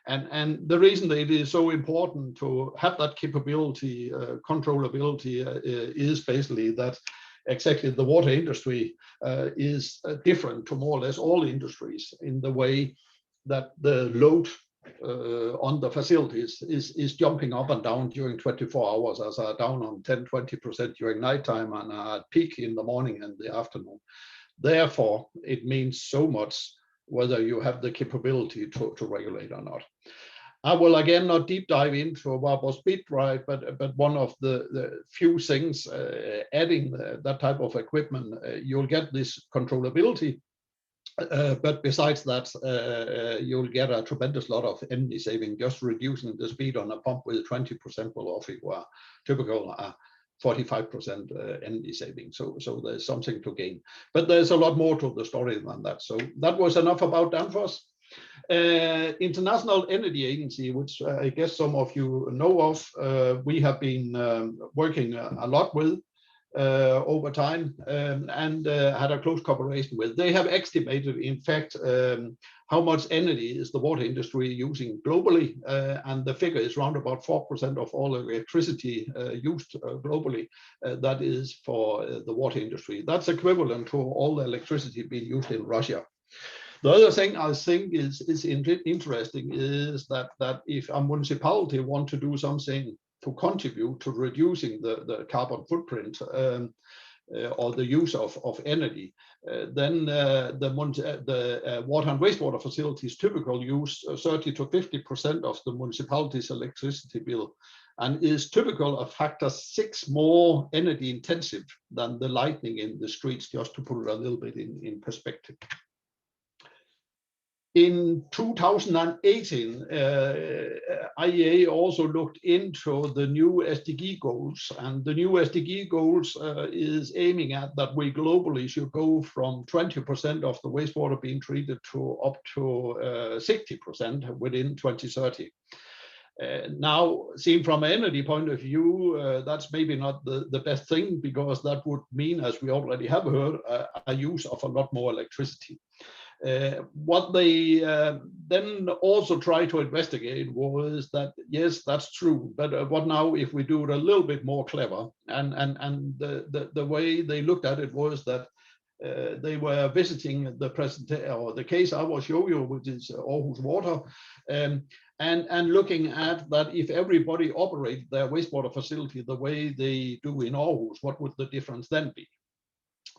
And the reason that it is so important to have that capability, controllability, is basically that exactly the water industry is different to more or less all industries in the way that the load on the facilities is jumping up and down during 24 hours, as are down on 10-20% during nighttime and at peak in the morning and the afternoon. Therefore, it means so much whether you have the capability to regulate or not. I will again not deep dive into a variable speed drive, but one of the few things adding that type of equipment, you'll get this controllability. But besides that, you'll get a tremendous lot of energy saving just reducing the speed on a pump with 20% will offer you a typical 45% energy saving. So there's something to gain. But there's a lot more to the story than that. So that was enough about Danfoss. International Energy Agency, which I guess some of you know of, we have been working a lot with over time and had a close cooperation with. They have estimated, in fact, how much energy is the water industry using globally, and the figure is around about 4% of all electricity used globally. That is for the water industry. That's equivalent to all the electricity being used in Russia. The other thing I think is interesting is that if a municipality want to do something to contribute to reducing the carbon footprint or the use of energy, then the water and wastewater facilities typically use 30 to 50% of the municipality's electricity bill, and is typical a factor 6 more energy intensive than the lighting in the streets, just to put it a little bit in perspective. In 2018, IEA also looked into the new SDG goals, and the new SDG goals is aiming at that we globally should go from 20% of the wastewater being treated to up to 60% within 2030. Now, seen from an energy point of view, that's maybe not the best thing, because that would mean, as we already have heard, a use of a lot more electricity. What they then also tried to investigate was that, yes, that's true, but what now if we do it a little bit more clever? And the way they looked at it was that they were visiting the case I will show you, which is Aarhus Water, and looking at that if everybody operated their wastewater facility the way they do in Aarhus, what would the difference then be?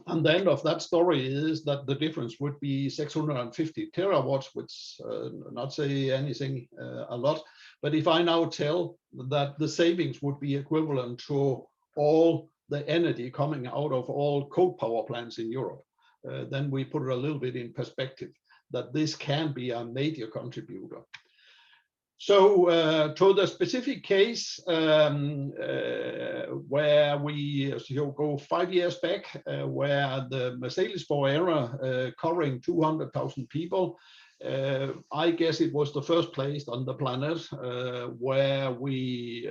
And the end of that story is that the difference would be 650 terawatts, which not say anything a lot. But if I now tell that the savings would be equivalent to all the energy coming out of all coal power plants in Europe, then we put it a little bit in perspective that this can be a major contributor. So to the specific case where we go 5 years back, where the Mercedes-Benz era covering 200,000 people, I guess it was the first place on the planet where we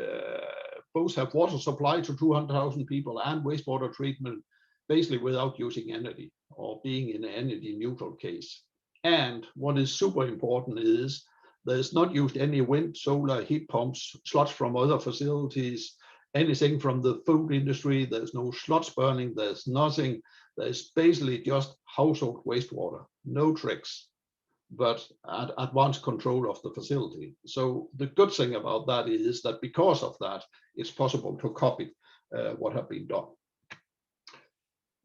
both have water supply to 200,000 people and wastewater treatment basically without using energy or being in an energy neutral case. And what is super important is there's not used any wind, solar, heat pumps, sludge from other facilities, anything from the food industry. There's no sludge burning, there's nothing. There's basically just household wastewater, no tricks, but advanced control of the facility. So the good thing about that is that because of that, it's possible to copy what have been done.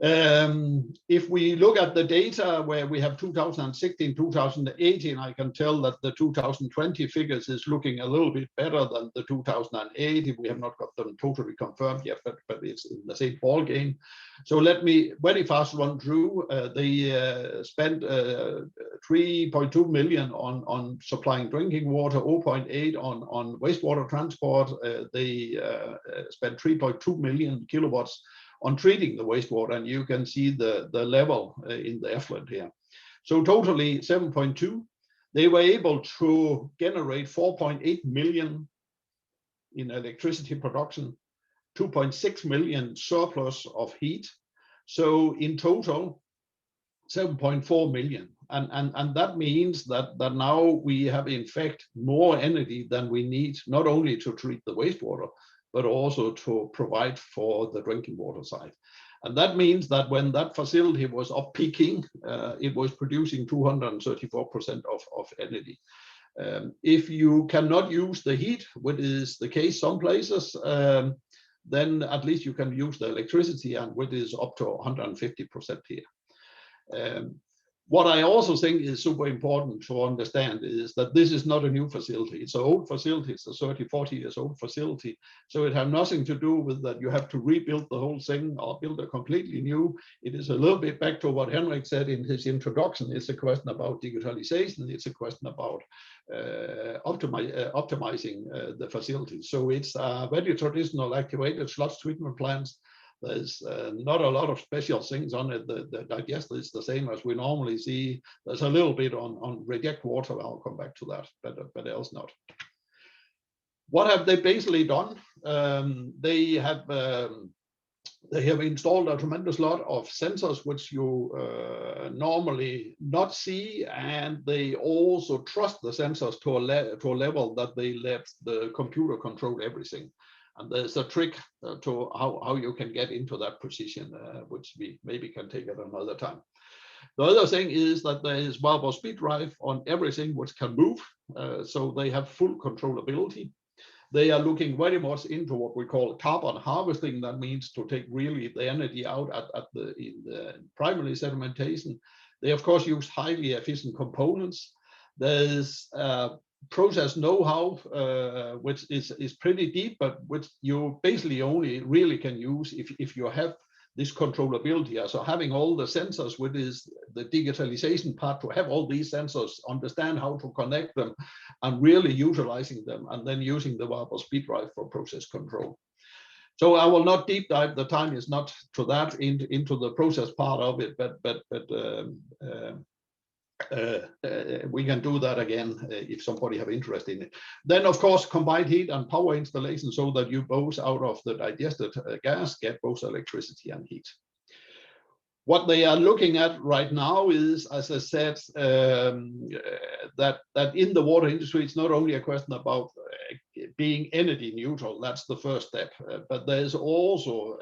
If we look at the data where we have 2016, 2018, I can tell that the 2020 figures is looking a little bit better than the 2008. We have not got them totally confirmed yet, but it's in the same ball game. So let me very fast run through. They spent 3.2 million on supplying drinking water, 0.8 on wastewater transport. They spent 3.2 million kilowatts on treating the wastewater, and you can see the level in the effluent here. So totally 7.2. They were able to generate 4.8 million in electricity production, 2.6 million surplus of heat. So in total, 7.4 million. And that means that now we have in fact more energy than we need, not only to treat the wastewater, but also to provide for the drinking water side. And that means that when that facility was up peaking, it was producing 234% of energy. If you cannot use the heat, which is the case some places, then at least you can use the electricity, and which is up to 150% here. What I also think is super important to understand is that this is not a new facility. It's an old facility. It's a 30, 40 years old facility. So it has nothing to do with that you have to rebuild the whole thing or build a completely new. It is a little bit back to what Henrik said in his introduction. It's a question about digitalization. It's a question about optimizing the facility. So it's a very traditional activated sludge treatment plants. There's not a lot of special things on it. The digester is the same as we normally see. There's a little bit on reject water. I'll come back to that, but else not. What have they basically done? They have installed a tremendous lot of sensors which you normally not see, and they also trust the sensors to a level that they let the computer control everything. And there's a trick to how you can get into that position, which we maybe can take at another time. The other thing is that there is variable speed drive on everything which can move, so they have full controllability. They are looking very much into what we call carbon harvesting. That means to take really the energy out in the primary sedimentation. They of course use highly efficient components. There's process know-how, which is pretty deep, but which you basically only really can use if you have this controllability. So having all the sensors, which is the digitalization part, to have all these sensors, understand how to connect them, and really utilizing them, and then using the variable speed drive for process control. So I will not deep dive. The time is not to that into the process part of it, but we can do that again if somebody have interest in it. Then of course combined heat and power installation, so that you both out of the digested gas get both electricity and heat. What they are looking at right now is, as I said, that in the water industry, it's not only a question about being energy neutral. That's the first step, but there's also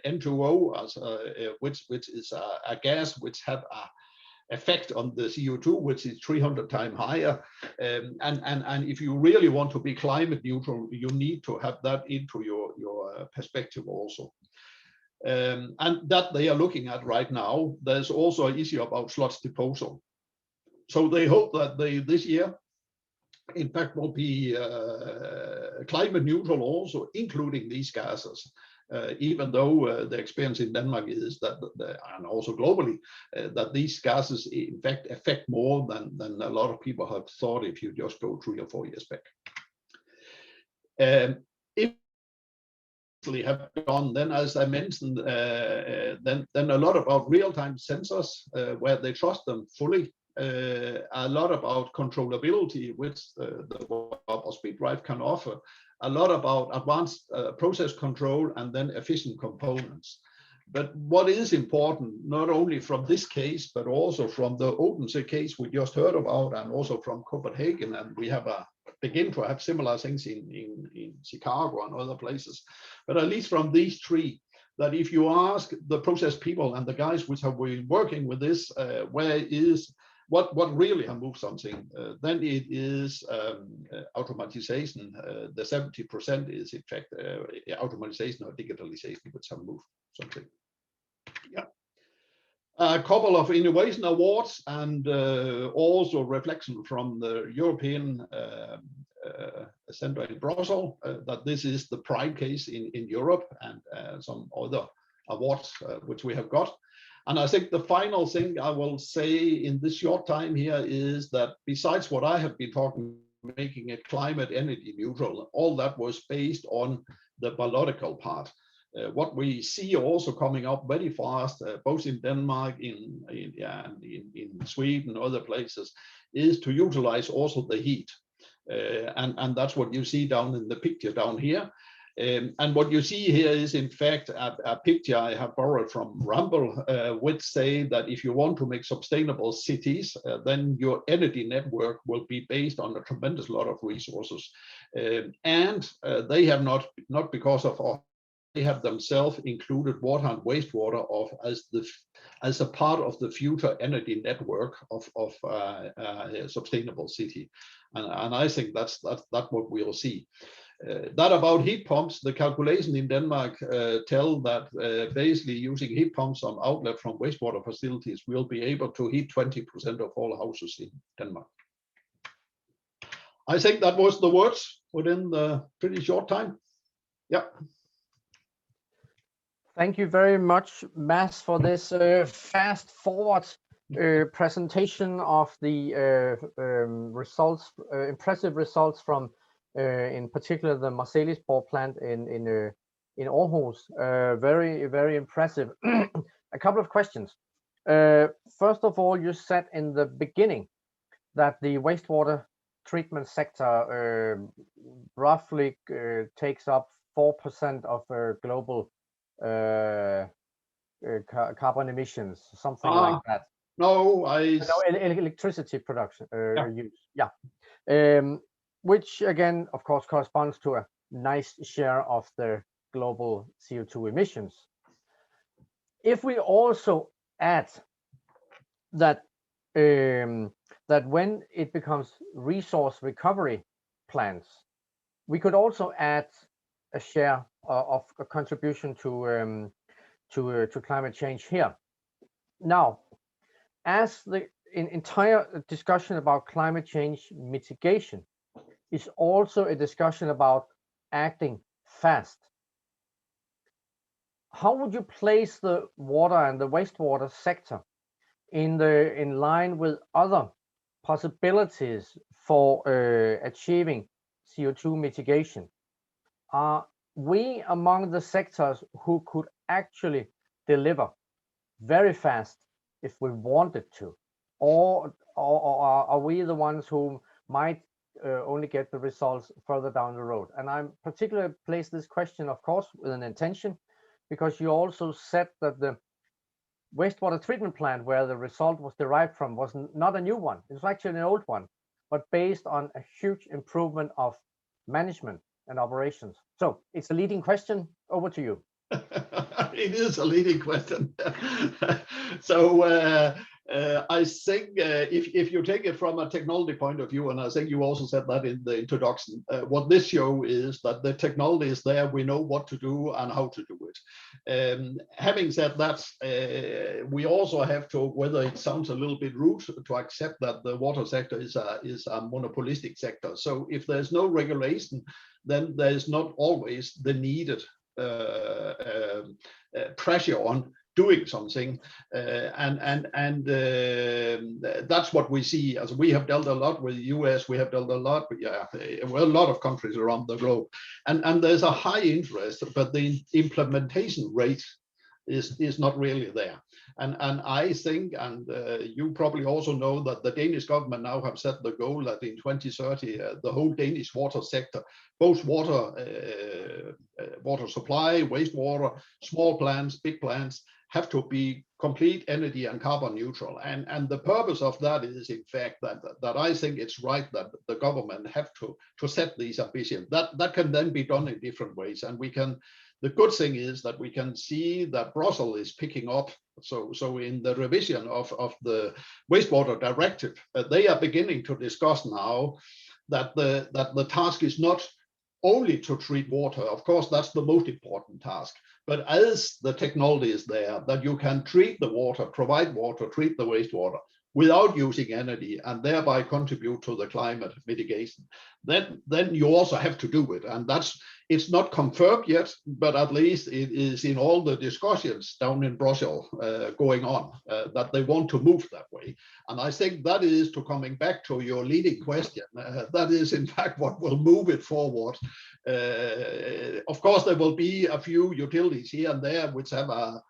N2O, which is a gas which have a effect on the CO2, which is 300 times higher. And if you really want to be climate neutral, you need to have that into your perspective also. And that they are looking at right now. There's also an issue about sludge disposal. So they hope that this year, in fact, will be climate neutral also, including these gases. Even though the experience in Denmark is that, and also globally, that these gases in fact affect more than a lot of people have thought if you just go 3 or 4 years back. If we have gone, then as I mentioned, then a lot about real-time sensors where they trust them fully. A lot about controllability, which the variable speed drive can offer. A lot about advanced process control, and then efficient components. But what is important, not only from this case, but also from the Odense case we just heard about, and also from Copenhagen, and we have begin to have similar things in Chicago and other places. But at least from these three, that if you ask the process people and the guys which have been working with this, what really have moved something, then it is automatization. The 70% is in fact automatization or digitalization which have moved something. Yeah. A couple of innovation awards, and also reflection from the European Center in Brussels, that this is the prime case in Europe, and some other awards which we have got. And I think the final thing I will say in this short time here is that besides what I have been talking, making it climate energy neutral, all that was based on the biological part. What we see also coming up very fast, both in Denmark, in Sweden, other places, is to utilize also the heat. And that's what you see down in the picture down here. And what you see here is, in fact, a picture I have borrowed from Rumble, which say that if you want to make sustainable cities, then your energy network will be based on a tremendous lot of resources. And they have not because of they have themselves included water and wastewater as a part of the future energy network of a sustainable city. And I think that's what we'll see. That about heat pumps, the calculation in Denmark tell that basically using heat pumps on outlet from wastewater facilities will be able to heat 20% of all houses in Denmark. I think that was the words within the pretty short time. Yeah. Thank you very much, Mads, for this fast forward presentation of the results, impressive results from, in particular, the Marselisborg plant in Aarhus. Very, very impressive. A couple of questions. First of all, you said in the beginning that the wastewater treatment sector roughly takes up 4% of global carbon emissions, something like that. No, electricity production use. Yeah. Which again, of course, corresponds to a nice share of the global CO2 emissions. If we also add that that when it becomes resource recovery plants, we could also add a share of a contribution to climate change here. Now, as the entire discussion about climate change mitigation is also a discussion about acting fast, how would you place the water and the wastewater sector in line with other possibilities for achieving CO2 mitigation? Are we among the sectors who could actually deliver very fast if we wanted to, or are we the ones who might only get the results further down the road? And I'm particularly placed this question, of course, with an intention, because you also said that the wastewater treatment plant where the result was derived from was not a new one. It was actually an old one, but based on a huge improvement of management and operations. So it's a leading question. Over to you. It is a leading question. So I think if you take it from a technology point of view, and I think you also said that in the introduction, what this show is that the technology is there, we know what to do and how to do it. Having said that, we also have to, whether it sounds a little bit rude, to accept that the water sector is a monopolistic sector. So if there's no regulation, then there's not always the needed pressure on doing something, and that's what we see. As we have dealt a lot with the US, we have dealt a lot with a lot of countries around the globe, and there's a high interest, but the implementation rate is not really there. And I think, and you probably also know, that the Danish government now have set the goal that in 2030 the whole Danish water sector, both water supply, wastewater, small plants, big plants, have to be complete energy and carbon neutral. And the purpose of that is, in fact, that I think it's right that the government have to set these ambitions. That can then be done in different ways, and we can. The good thing is that we can see that Brussels is picking up. So in the revision of the wastewater directive, they are beginning to discuss now that the task is not only to treat water. Of course, that's the most important task. But as the technology is there, that you can treat the water, provide water, treat the wastewater without using energy, and thereby contribute to the climate mitigation, then you also have to do it. And it's not confirmed yet, but at least it is in all the discussions down in Brussels going on, that they want to move that way. And I think that is, to coming back to your leading question, that is in fact what will move it forward. Of course, there will be a few utilities here and there which have a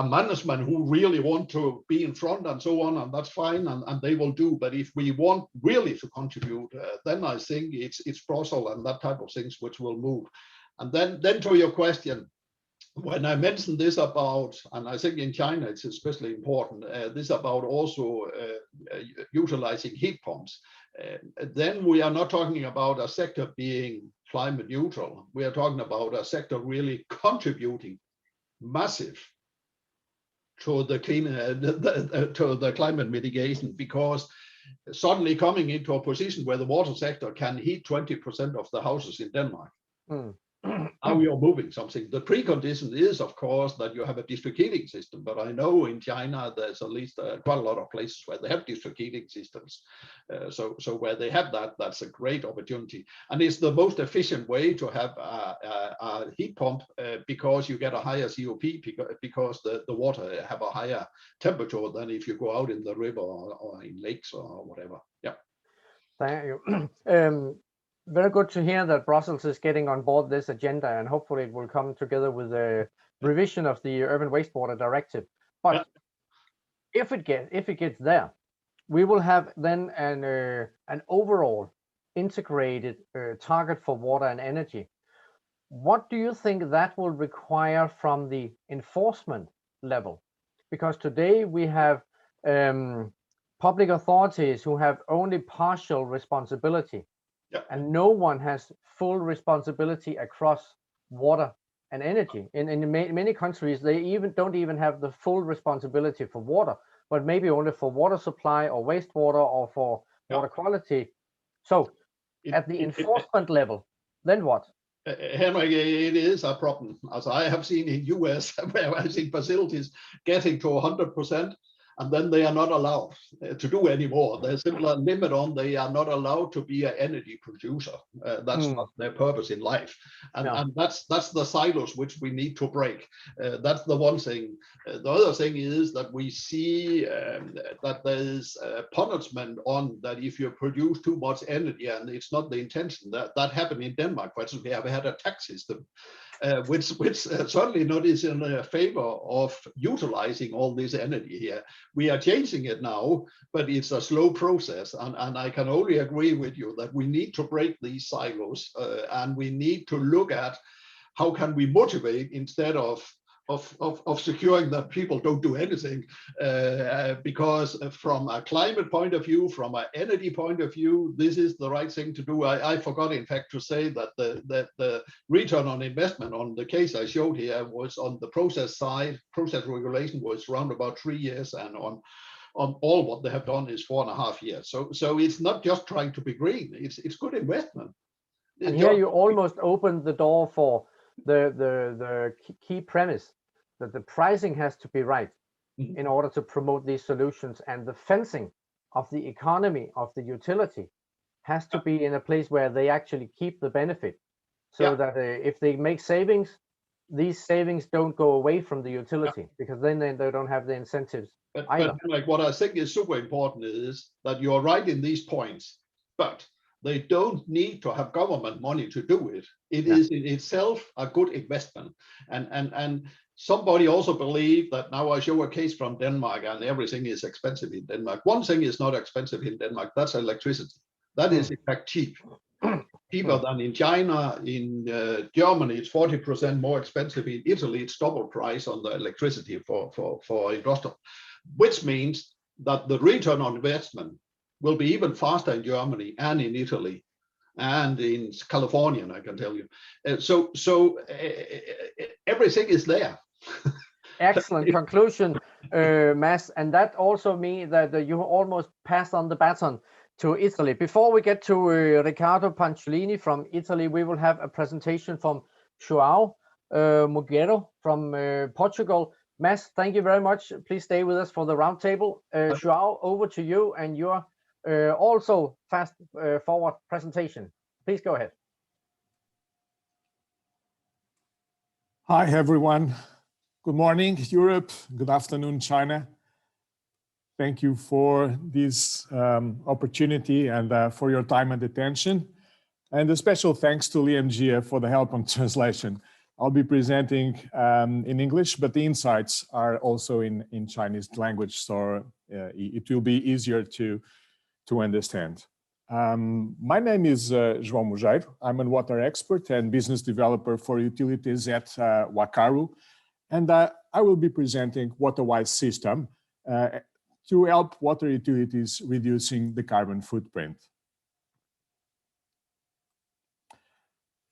management who really want to be in front and so on, and that's fine, and they will do. But if we want really to contribute, then I think it's Brussels and that type of things which will move. And then to your question, when I mentioned this about, and I think in China it's especially important, this about also utilizing heat pumps, then we are not talking about a sector being climate neutral. We are talking about a sector really contributing massive to the climate mitigation, because suddenly coming into a position where the water sector can heat 20% of the houses in Denmark. Now you're moving something. The precondition is, of course, that you have a district heating system. But I know in China, there's at least quite a lot of places where they have district heating systems. So where they have that, that's a great opportunity. And it's the most efficient way to have a heat pump because you get a higher COP because the water have a higher temperature than if you go out in the river or in lakes or whatever. Yeah. Thank you. Very good to hear that Brussels is getting on board this agenda, and hopefully it will come together with a revision of the Urban Wastewater Directive. But if it gets there, we will have then an overall integrated target for water and energy. What do you think that will require from the enforcement level? Because today we have public authorities who have only partial responsibility. Yeah. And no one has full responsibility across water and energy. In many countries, they don't even have the full responsibility for water, but maybe only for water supply or wastewater or for water quality. So at the enforcement level, then what? Henrik, it is a problem. As I have seen in US, where I think facilities getting to 100%, and then they are not allowed to do anymore. There's simply a limit on they are not allowed to be an energy producer. That's not their purpose in life. And that's the silos which we need to break. That's the one thing. The other thing is that we see that there's punishment on that if you produce too much energy, and it's not the intention. That happened in Denmark, for instance. We have had a tax system which certainly not is in favor of utilizing all this energy here. We are changing it now, but it's a slow process. And I can only agree with you that we need to break these silos and we need to look at how can we motivate instead of securing that people don't do anything, because from a climate point of view, from an energy point of view, this is the right thing to do. I forgot, in fact, to say that the return on investment on the case I showed here was on the process side. Process regulation was around about 3 years, and on all what they have done is 4.5 years. So it's not just trying to be green. It's good investment. And here you almost opened the door for the key premise that the pricing has to be right in order to promote these solutions, and the fencing of the economy of the utility has to be in a place where they actually keep the benefit, so that if they make savings, these savings don't go away from the utility, because then they don't have the incentives either. But like what I think is super important is that you're right in these points, but they don't need to have government money to do it. It is in itself a good investment. And somebody also believed that now I show a case from Denmark and everything is expensive in Denmark. One thing is not expensive in Denmark, that's electricity. That is in fact cheap. Cheaper than in China. In Germany, it's 40% more expensive. In Italy, it's double price on the electricity for industrial, which means that the return on investment will be even faster in Germany and in Italy and in California, I can tell you. So everything is there. Excellent conclusion, Mads. And that also means that you almost passed on the baton to Italy. Before we get to Riccardo Panciolini from Italy, we will have a presentation from João Mugueiro from Portugal. Mads, thank you very much. Please stay with us for the roundtable. João, over to you and your also fast forward presentation. Please go ahead. Hi, everyone. Good morning, Europe. Good afternoon, China. Thank you for this opportunity and for your time and attention. And a special thanks to Liam Gia for the help on translation. I'll be presenting in English, but the insights are also in Chinese language, so it will be easier to understand. My name is João Mugueiro. I'm a water expert and business developer for utilities at Wakaru, and I will be presenting WaterWise system to help water utilities reducing the carbon footprint.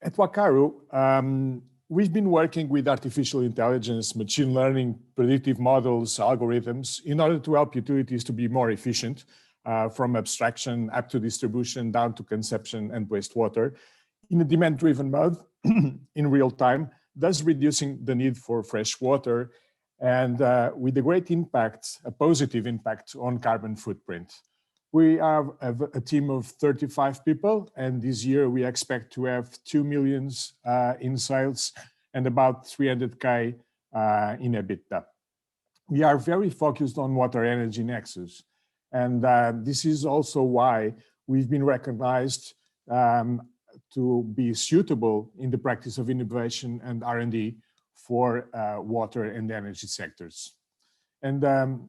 At Wakaru, we've been working with artificial intelligence, machine learning, predictive models, algorithms in order to help utilities to be more efficient, from abstraction up to distribution, down to consumption and wastewater, in a demand-driven mode in real time, thus reducing the need for fresh water and with a great impact, a positive impact on carbon footprint. We have a team of 35 people, and this year we expect to have 2 million in sales and about 300K in EBITDA. We are very focused on water energy nexus, and this is also why we've been recognized to be suitable in the practice of innovation and R&D for water and energy sectors. And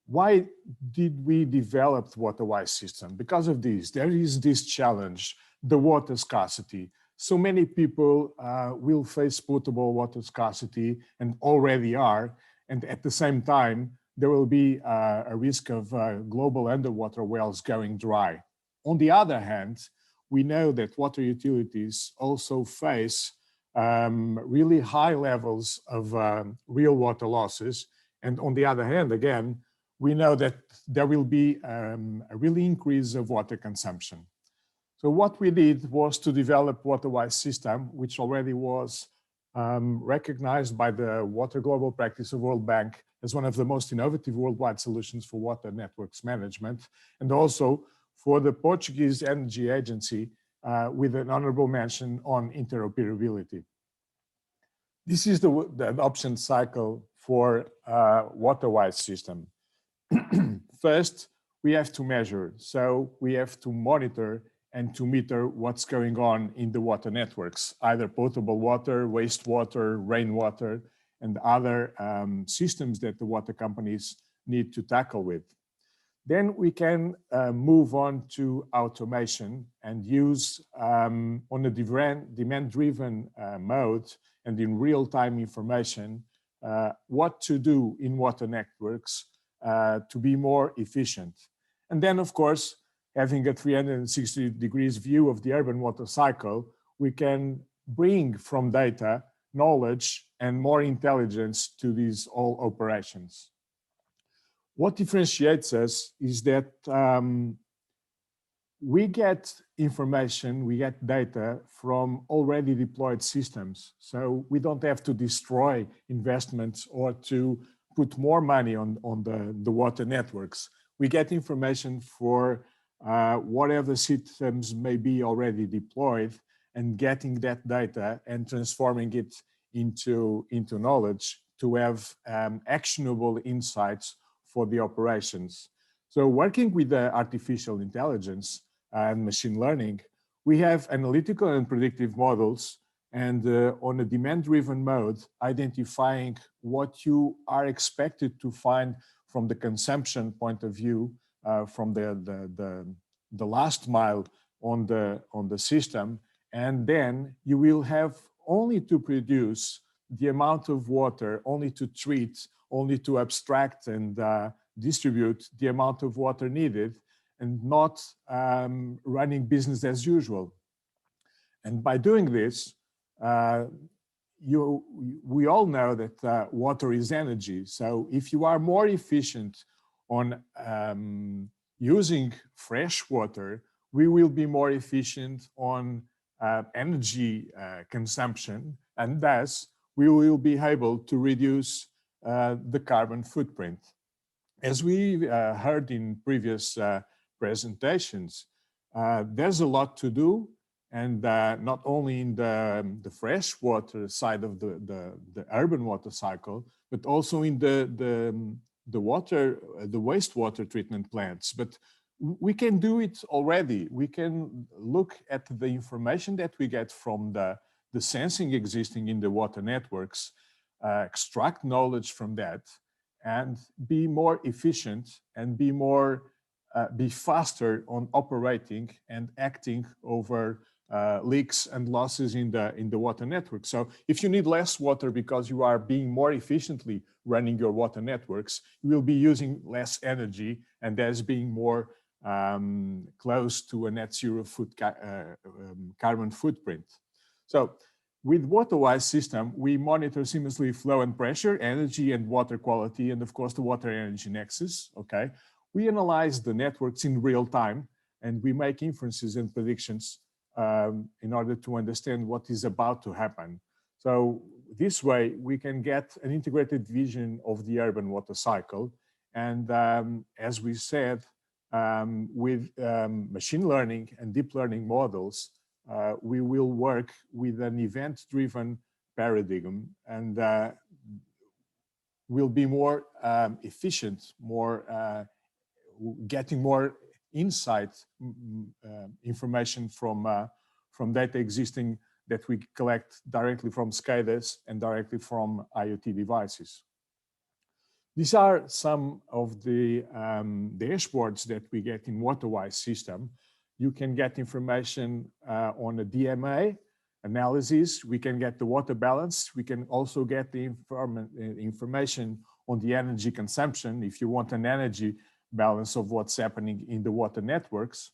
why did we develop the water-wise system? Because of this, there is this challenge, the water scarcity. So many people will face potable water scarcity and already are, and at the same time, there will be a risk of global underwater wells going dry. On the other hand, we know that water utilities also face really high levels of real water losses. And on the other hand, again, we know that there will be a really increase of water consumption. So what we did was to develop water-wise system, which already was recognized by the Water Global Practice of World Bank as one of the most innovative worldwide solutions for water networks management, and also for the Portuguese Energy Agency with an honorable mention on interoperability. This is the adoption cycle for water-wise system. First, we have to measure. So we have to monitor and to meter what's going on in the water networks, either potable water, wastewater, rainwater, and other systems that the water companies need to tackle with. Then we can move on to automation and use on a demand-driven mode and in real-time information what to do in water networks to be more efficient. And then, of course, having a 360 degrees view of the urban water cycle, we can bring from data knowledge and more intelligence to these all operations. What differentiates us is that we get information, we get data from already deployed systems. So we don't have to destroy investments or to put more money on the water networks. We get information for whatever systems may be already deployed, and getting that data and transforming it into knowledge to have actionable insights for the operations. So working with the artificial intelligence and machine learning, we have analytical and predictive models, and on a demand-driven mode, identifying what you are expected to find from the consumption point of view, from the last mile on the system, and then you will have only to produce the amount of water, only to treat, only to abstract and distribute the amount of water needed, and not running business as usual. And by doing this, we all know that water is energy. So if you are more efficient on using fresh water, we will be more efficient on energy consumption, and thus we will be able to reduce the carbon footprint. As we heard in previous presentations, there's a lot to do, and not only in the fresh water side of the urban water cycle, but also in the wastewater treatment plants. But we can do it already. We can look at the information that we get from the sensing existing in the water networks, extract knowledge from that, and be more efficient and be faster on operating and acting over leaks and losses in the water network. So if you need less water because you are being more efficiently running your water networks, you will be using less energy, and that's being more close to a net zero carbon footprint. So with water-wise system, we monitor seamlessly flow and pressure, energy and water quality, and of course the water energy nexus, okay? We analyze the networks in real time, and we make inferences and predictions in order to understand what is about to happen. So this way, we can get an integrated vision of the urban water cycle. And as we said, with machine learning and deep learning models, we will work with an event-driven paradigm, and will be more efficient, more getting more insight information from data existing that we collect directly from SCADAs and directly from IoT devices. These are some of the dashboards that we get in WaterWise system. You can get information on a DMA analysis. We can get the water balance. We can also get the information on the energy consumption if you want an energy balance of what's happening in the water networks.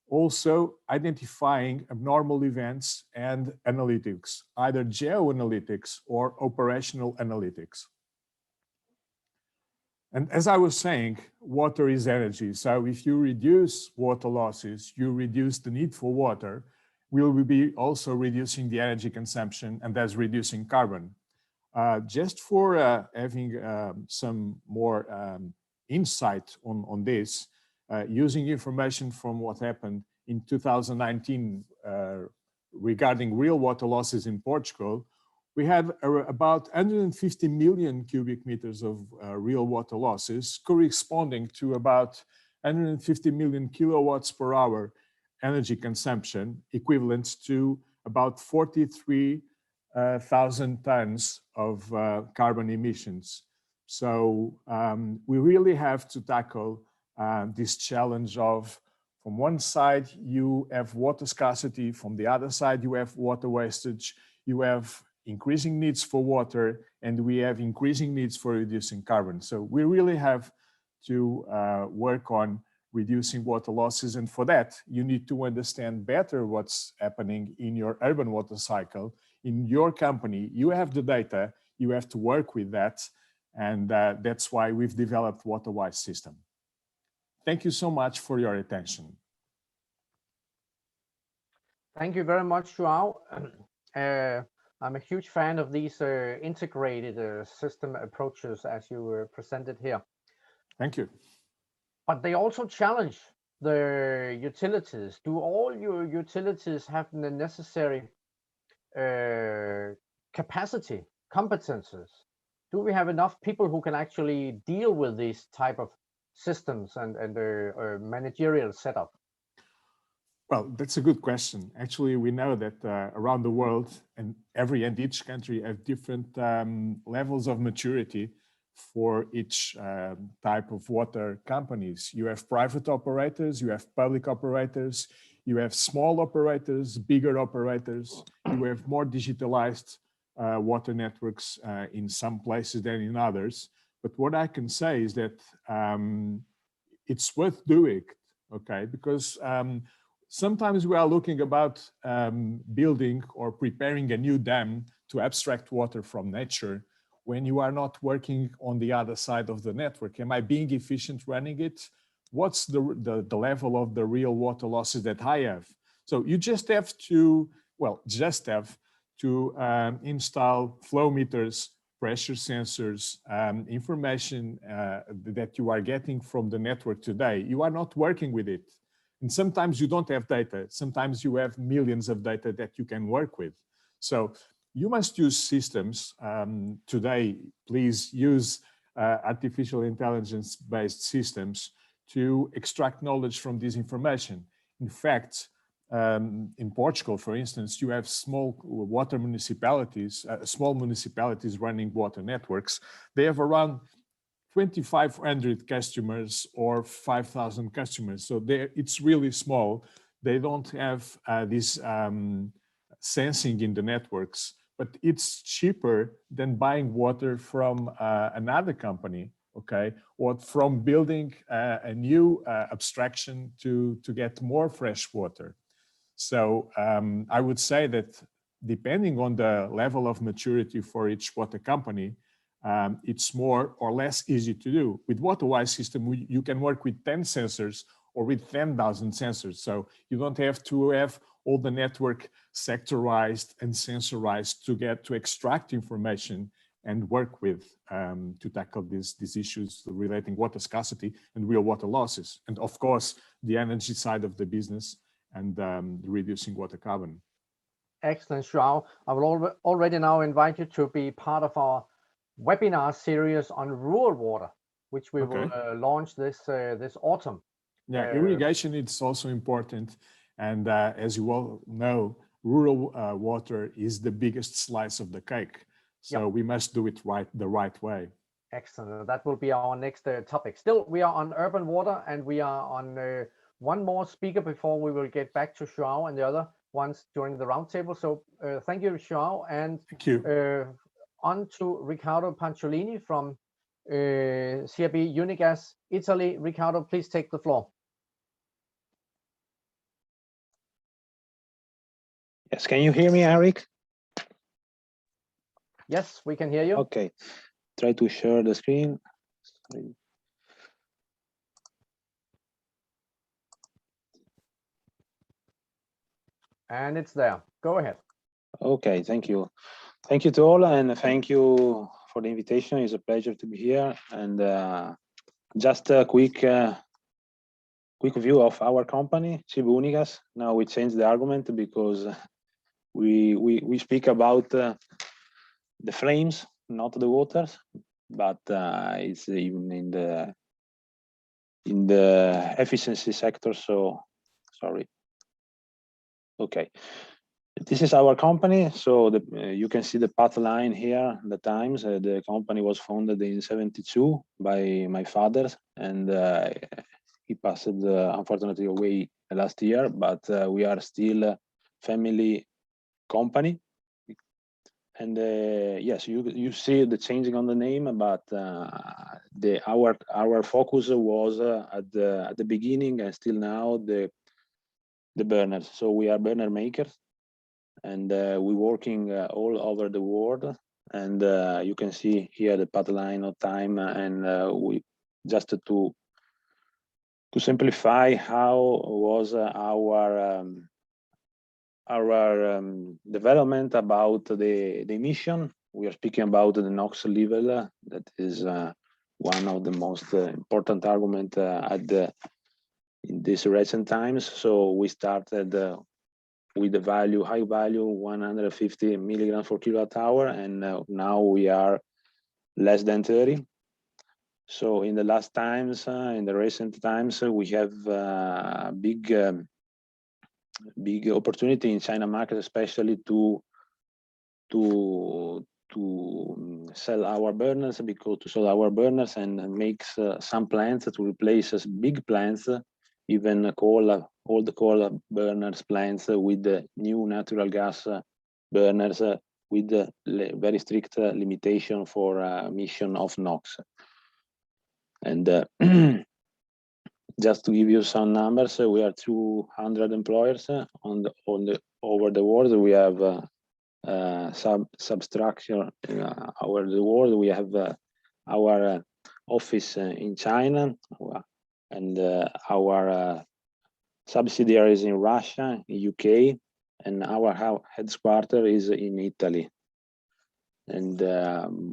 Also identifying abnormal events and analytics, either geoanalytics or operational analytics. And as I was saying, water is energy. So if you reduce water losses, you reduce the need for water, we will be also reducing the energy consumption and thus reducing carbon. Just for having some more insight on this, using information from what happened in 2019 regarding real water losses in Portugal, we had about 150 million cubic meters of real water losses, corresponding to about 150 million kilowatts per hour energy consumption, equivalent to about 43,000 tons of carbon emissions. So we really have to tackle this challenge of, from one side, you have water scarcity, from the other side, you have water wastage, you have increasing needs for water, and we have increasing needs for reducing carbon. So we really have to work on reducing water losses. And for that, you need to understand better what's happening in your urban water cycle. In your company, you have the data, you have to work with that. And that's why we've developed WaterWise system. Thank you so much for your attention. Thank you very much, João. I'm a huge fan of these integrated system approaches as you presented here. Thank you. But they also challenge the utilities. Do all your utilities have the necessary capacity, competences? Do we have enough people who can actually deal with these type of systems and managerial setup? Well, that's a good question. Actually, we know that around the world, and each country have different levels of maturity for each type of water companies. You have private operators, you have public operators, you have small operators, bigger operators, you have more digitalized water networks in some places than in others. But what I can say is that it's worth doing, okay? Because sometimes we are looking about building or preparing a new dam to abstract water from nature when you are not working on the other side of the network. Am I being efficient running it? What's the level of the real water losses that I have? So you just have to, install flow meters, pressure sensors, information that you are getting from the network today. You are not working with it. And sometimes you don't have data. Sometimes you have millions of data that you can work with. So you must use systems. Today, please use artificial intelligence-based systems to extract knowledge from this information. In fact, in Portugal, for instance, you have small water municipalities, small municipalities running water networks. They have around 2,500 customers or 5,000 customers. So it's really small. They don't have this sensing in the networks, but it's cheaper than buying water from another company, okay? Or from building a new abstraction to get more fresh water. So I would say that depending on the level of maturity for each water company, it's more or less easy to do. With water-wise system, you can work with 10 sensors or with 10,000 sensors. So you don't have to have all the network sectorized and sensorized to extract information and work with to tackle these issues relating water scarcity and real water losses. And of course, the energy side of the business and reducing water carbon. Excellent, João. I will already now invite you to be part of our webinar series on rural water, which we will launch this autumn. Yeah, irrigation is also important. And as you all know, rural water is the biggest slice of the cake. So we must do it the right way. Excellent. That will be our next topic. Still, we are on urban water, and we are on one more speaker before we will get back to João and the other ones during the roundtable. So thank you, João, and thank you. On to Riccardo Panciolini from CRB Unigas, Italy. Riccardo, please take the floor. Yes, can you hear me, Eric? Yes, we can hear you. Okay, try to share the screen. Sorry. And it's there. Go ahead. Okay, thank you. Thank you to all, and thank you for the invitation. It's a pleasure to be here. And just a quick view of our company, CRB Unigas. Now we changed the argument because we speak about the flames, not the waters, but it's even in the efficiency sector. So sorry. Okay. This is our company. So you can see the path line here, the times. The company was founded in '72 by my father, and he passed unfortunately away last year, but we are still a family company. And yes, you see the changing on the name, but our focus was at the beginning and still now the burners. So we are burner makers, and we're working all over the world. And you can see here the path line of time, and we just to simplify how was our development about the emission. We are speaking about the NOx level. That is one of the most important argument in these recent times. So we started with the high value 150 milligrams per kilowatt hour, and now we are less than 30. So in the last times, in the recent times, we have big opportunity in China market, especially to sell our burners, because to sell our burners and makes some plants to replace big plants, even all the coal burners plants with the new natural gas burners with the very strict limitation for emission of NOx. And just to give you some numbers, we are 200 employers over the world. We have substructure over the world. We have our office in China, and our subsidiaries in Russia, UK, and our headquarters is in Italy. And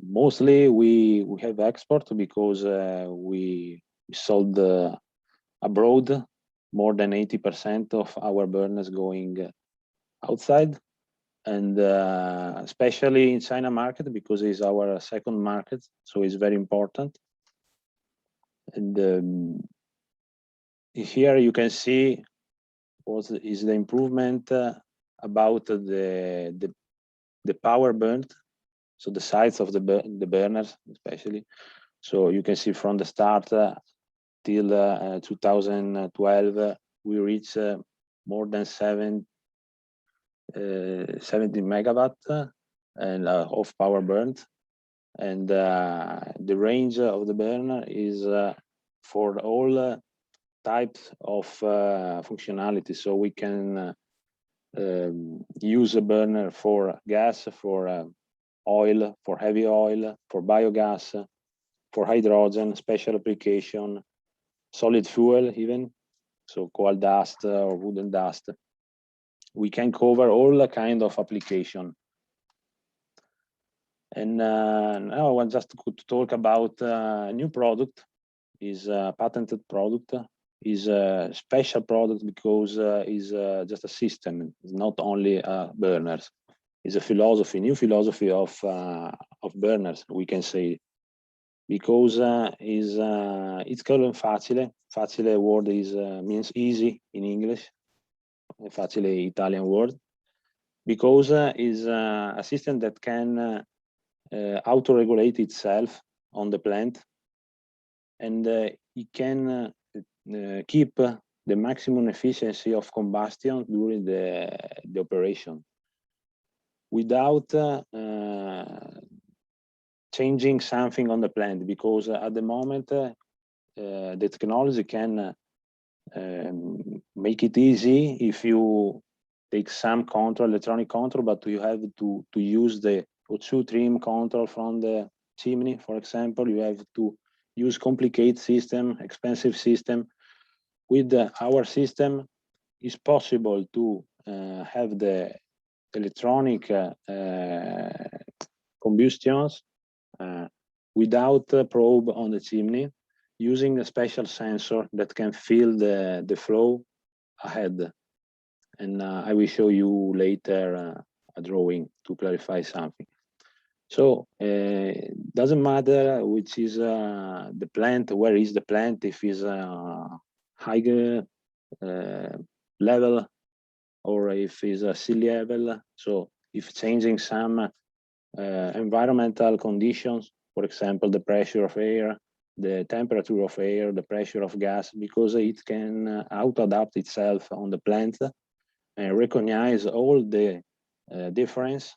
mostly we have export because we sold abroad. More than 80% of our burners going outside, and especially in China market, because it's our second market, so it's very important. And here you can see what is the improvement about the power burnt, so the size of the burners especially. So you can see from the start till 2012 we reached more than 70 megawatt and of power burnt, and the range of the burner is for all types of functionality. So we can use a burner for gas, for oil, for heavy oil, for biogas, for hydrogen, special application, solid fuel even, so coal dust or wooden dust. We can cover all kind of application. And now I want just to talk about a new product. Is a patented product. Is a special product because is just a system. It's not only burners. It's a philosophy, new philosophy of burners, we can say, because it's called facile. Facile word is means easy in English. Facile Italian word, because is a system that can auto-regulate itself on the plant, and it can keep the maximum efficiency of combustion during the operation without changing something on the plant, because at the moment the technology can make it easy if you take some control, electronic control, but you have to use the O2 trim control from the chimney, for example. You have to use complicated system, expensive system. With our system, it's possible to have the electronic combustions without a probe on the chimney, using a special sensor that can feel the flow ahead. And I will show you later a drawing to clarify something. So doesn't matter which is the plant, where is the plant, if it's higher level or if it's a sea level. So if changing some environmental conditions, for example, the pressure of air, the temperature of air, the pressure of gas, because it can auto-adapt itself on the plant and recognize all the difference,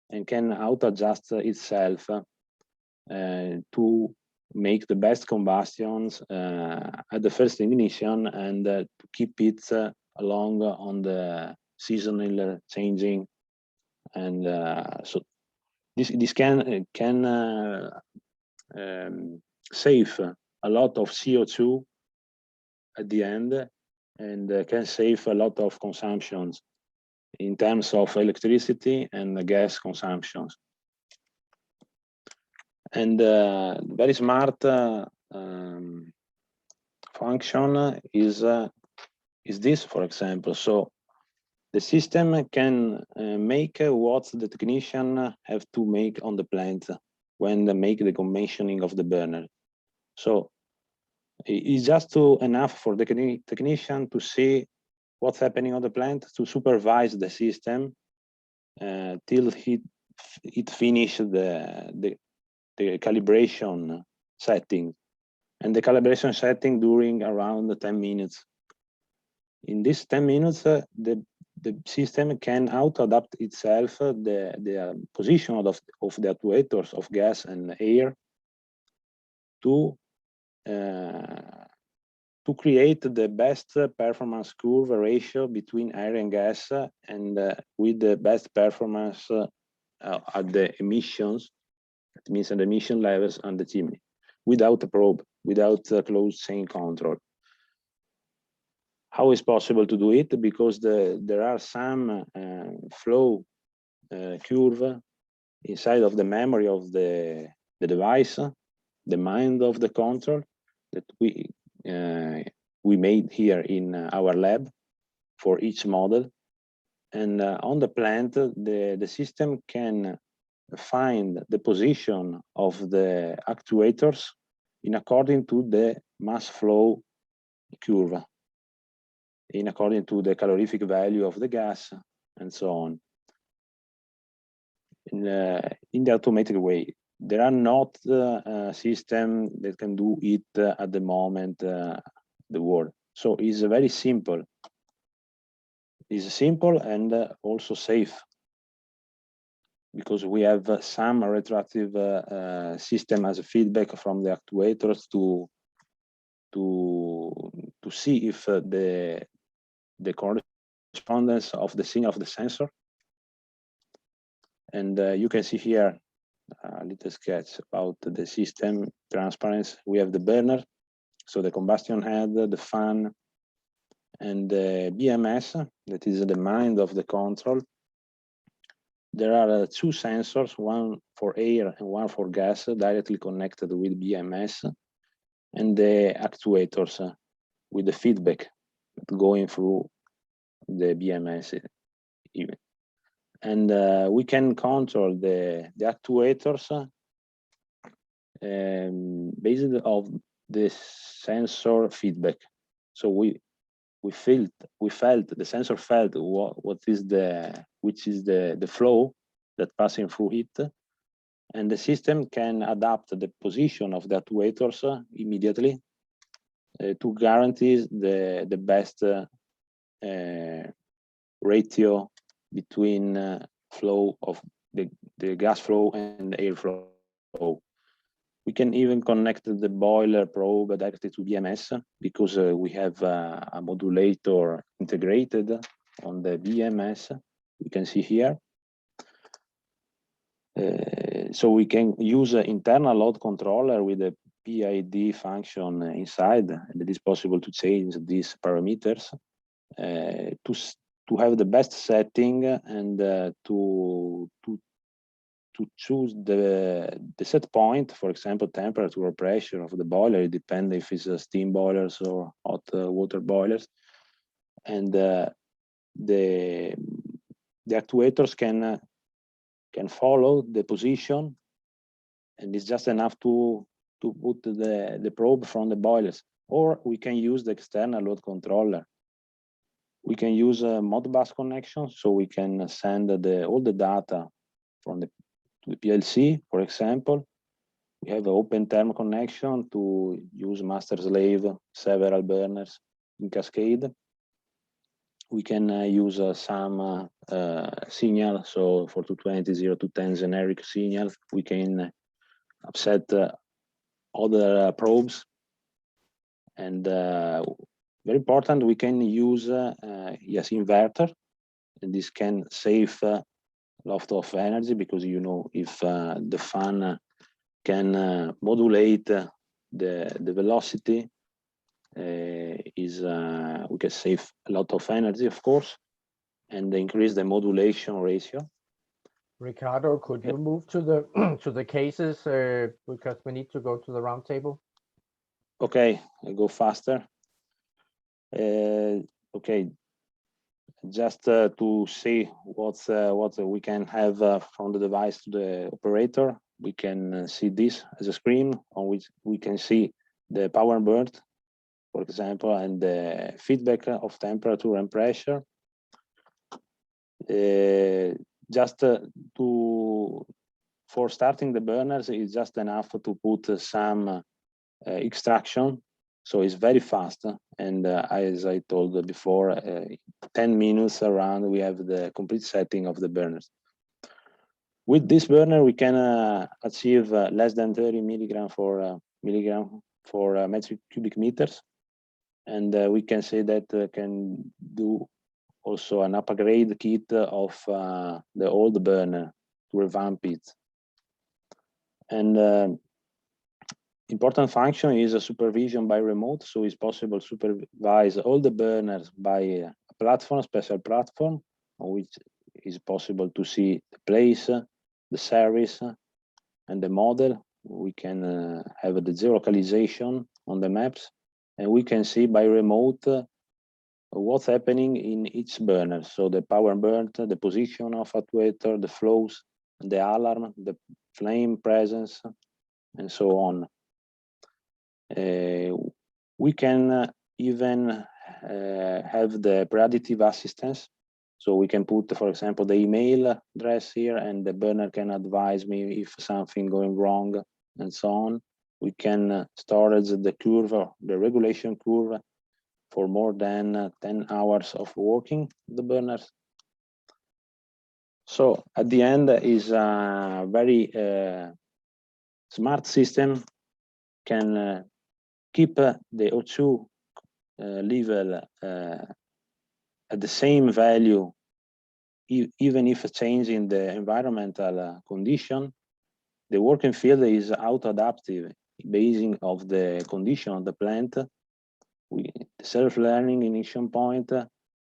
and can auto-adjust itself to make the best combustions at the first ignition, and to keep it along on the seasonal changing. And so this can save a lot of CO2 at the end, and can save a lot of consumptions in terms of electricity and gas consumptions. And very smart function is this, for example. So the system can make what the technician have to make on the plant when they make the commissioning of the burner. So it's just enough for the technician to see what's happening on the plant, to supervise the system till it finish the calibration setting, and the calibration setting during around 10 minutes. In this 10 minutes, the system can auto-adapt itself the position of the actuators of gas and air to create the best performance curve ratio between air and gas, and with the best performance at the emissions. It means the emission levels on the chimney, without a probe, without a closed chain control. How is possible to do it? Because there are some flow curve inside of the memory of the device, the mind of the control, that we made here in our lab for each model. And on the plant, the system can find the position of the actuators in according to the mass flow curve, in according to the calorific value of the gas, and so on. In the automated way, there are not systems that can do it at the moment the world. So it's very simple. It's simple and also safe, because we have some retroactive system as a feedback from the actuators to see if the correspondence of the signal of the sensor And you can see here a little sketch about the system transparency. We have the burner, so the combustion head, the fan, and the BMS, that is the mind of the control. There are two sensors, one for air and one for gas, directly connected with BMS, and the actuators with the feedback going through the BMS even. And we can control the actuators based on the sensor feedback. So we felt the sensor felt which is the flow that passing through it, and the system can adapt the position of the actuators immediately to guarantee the best ratio between flow of the gas flow and the air flow. We can even connect the boiler probe directly to BMS because we have a modulator integrated on the BMS. We can see here. So we can use an internal load controller with a PID function inside, and it is possible to change these parameters to have the best setting and to choose the set point, for example, temperature or pressure of the boiler. It depends if it's steam boilers or hot water boilers. And the actuators can follow the position, and it's just enough to put the probe from the boilers. Or we can use the external load controller. We can use a Modbus connection, so we can send all the data from the PLC, for example. We have an open term connection to use master slave, several burners in cascade. We can use some signal, so for 220, 0 to 10 generic signal. We can upset other probes. And very important, we can use yes, inverter, and this can save lot of energy, because you know, if the fan can modulate the velocity, we can save a lot of energy, of course, and increase the modulation ratio. Ricardo, could you move to the to the cases because we need to go to the round table? Okay, I go faster. Okay, just to see what we can have from the device to the operator. We can see this as a screen on which we can see the power burn, for example, and the feedback of temperature and pressure. Just for starting the burners, it's just enough to put some extraction. So it's very fast, and as I told before, 10 minutes around, we have the complete setting of the burners. With this burner, we can achieve less than 30 milligram for metric cubic meters, and we can say that can do also an upgrade kit of the old burner to revamp it. And important function is a supervision by remote, so it's possible to supervise all the burners by a platform, special platform, on which is possible to see the place, the service, and the model. We can have the geolocalization on the maps, and we can see by remote what's happening in each burner. So the power burn, the position of actuator, the flows, the alarm, the flame presence, and so on. We can even have the predictive assistance. So we can put, for example, the email address here, and the burner can advise me if something going wrong, and so on. We can storage the curve, the regulation curve, for more than 10 hours of working the burners. So at the end is a very smart system, can keep the O2 level at the same value even if a change in the environmental condition, the working field is auto-adaptive, basing of the condition of the plant, self-learning ignition point,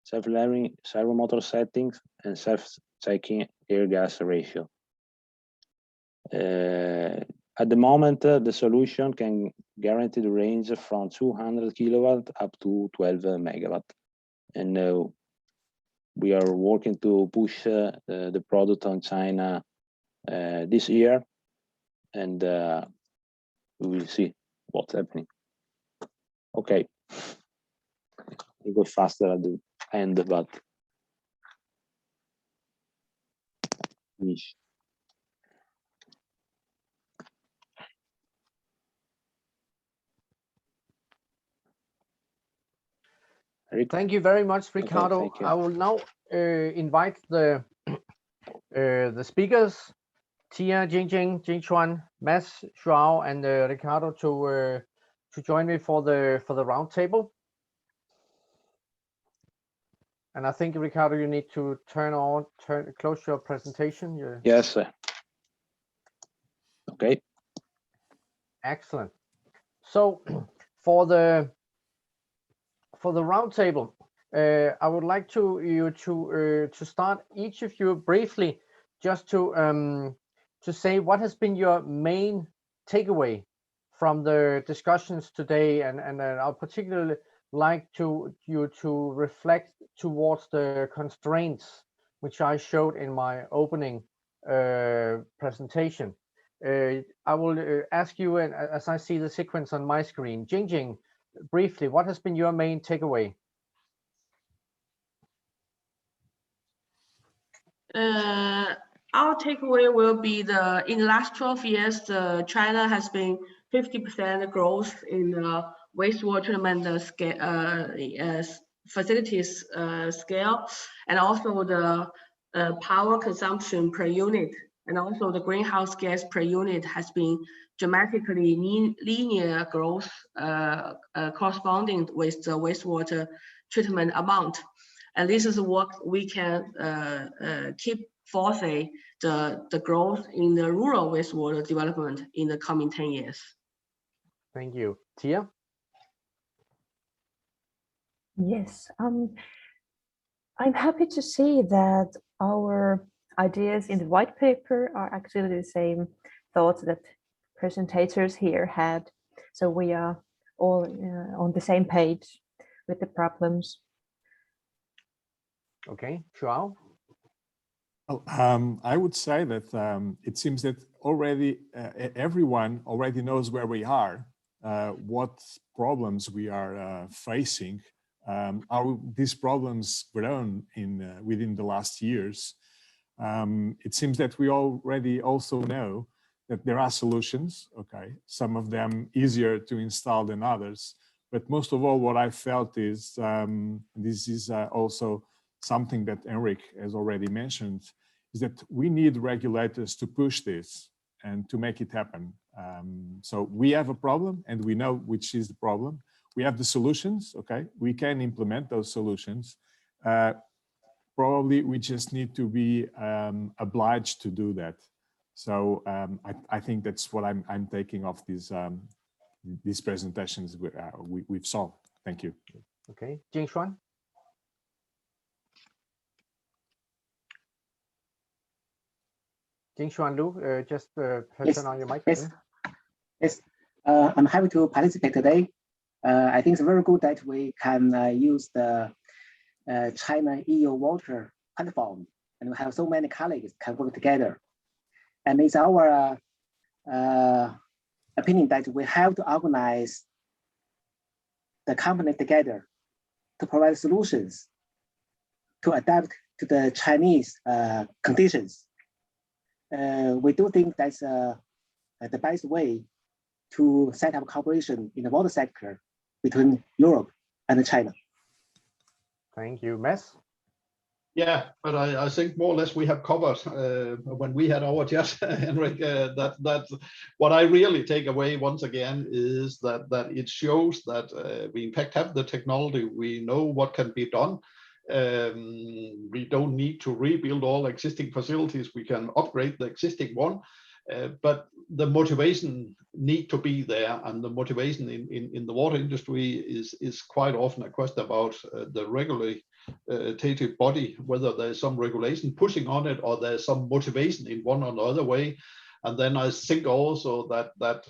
self-learning servo motor settings, and self-checking air gas ratio. At the moment, the solution can guarantee the range from 200 kilowatt up to 12 megawatt. And we are working to push the product on China this year, and we will see what's happening. Okay, it goes faster at the end, but finish. Thank you very much, Ricardo. thank you. I will now invite the speakers, Tia, Jingjing, Jingchuan, Mads, Joao, and Ricardo to join me for the roundtable. And I think, Ricardo, you need to close your presentation. Yes, sir. Okay. Excellent. So for the roundtable, I would like to start each of you briefly, just to say what has been your main takeaway from the discussions today, and I'll particularly like you to reflect towards the constraints which I showed in my opening presentation. I will ask you, and as I see the sequence on my screen, Jingjing, briefly, what has been your main takeaway? Our takeaway will be in the last 12 years, China has been 50% growth in the wastewater treatment facilities scale, and also the power consumption per unit, and also the greenhouse gas per unit has been dramatically linear growth corresponding with the wastewater treatment amount. And this is what we can keep forcing the growth in the rural wastewater development in the coming 10 years. Thank you. Tia? Yes, I'm happy to see that our ideas in the white paper are actually the same thoughts that presentators here had. So we are all on the same page with the problems. Okay, Joao? Well, I would say that it seems that already everyone already knows where we are, what problems we are facing. How these problems grown within the last years. It seems that we already also know that there are solutions, okay, some of them easier to install than others, but most of all what I felt is, this is also something that Henrik has already mentioned, is that we need regulators to push this and to make it happen. So we have a problem and we know which is the problem. We have the solutions, okay? We can implement those solutions. Probably we just need to be obliged to do that. So I think that's what I'm taking off these presentations we've solved. Thank you. Okay, Jingxuan? Jingxuan Lu, just turn on your mic. Yes. I'm happy to participate today. I think it's very good that we can use the China EU water platform, and we have so many colleagues can work together. And it's our opinion that we have to organize the company together to provide solutions to adapt to the Chinese conditions. We do think that's the best way to set up cooperation in the water sector between Europe and China. Thank you, Mads. Yeah, but I think more or less we have covered when we had our chat, Henrik, that what I really take away once again is that it shows that we in fact have the technology, we know what can be done. We don't need to rebuild all existing facilities. We can upgrade the existing one, but the motivation need to be there, and the motivation in the water industry is quite often a question about the regulative body, whether there's some regulation pushing on it or there's some motivation in one or another way. And then I think also that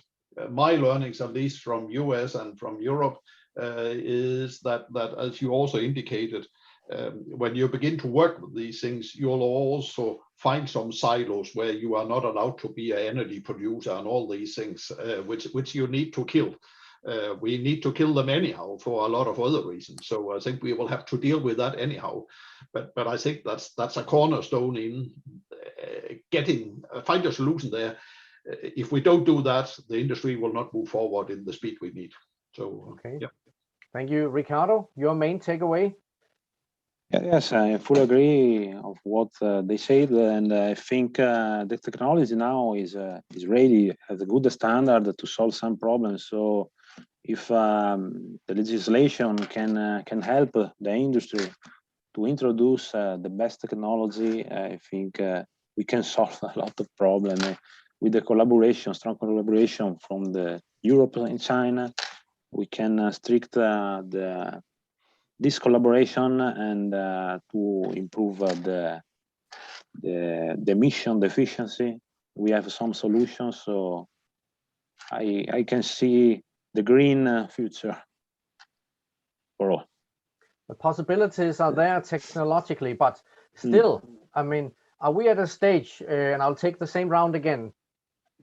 my learnings, at least from US and from Europe, is that as you also indicated, when you begin to work with these things, you'll also find some silos where you are not allowed to be an energy producer and all these things, which you need to kill. We need to kill them anyhow for a lot of other reasons. So I think we will have to deal with that anyhow. But I think that's a cornerstone in find a solution there. If we don't do that, the industry will not move forward in the speed we need. So okay, yeah. Thank you, Ricardo. Your main takeaway? Yes, I fully agree of what they said, and I think the technology now is ready as a good standard to solve some problems. So if the legislation can help the industry to introduce the best technology, I think we can solve a lot of problems with the collaboration, strong collaboration from the Europe and China. We can strict this collaboration and to improve the emission, the efficiency. We have some solutions, so I can see the green future for all. The possibilities are there technologically, but still, I mean, are we at a stage, and I'll take the same round again,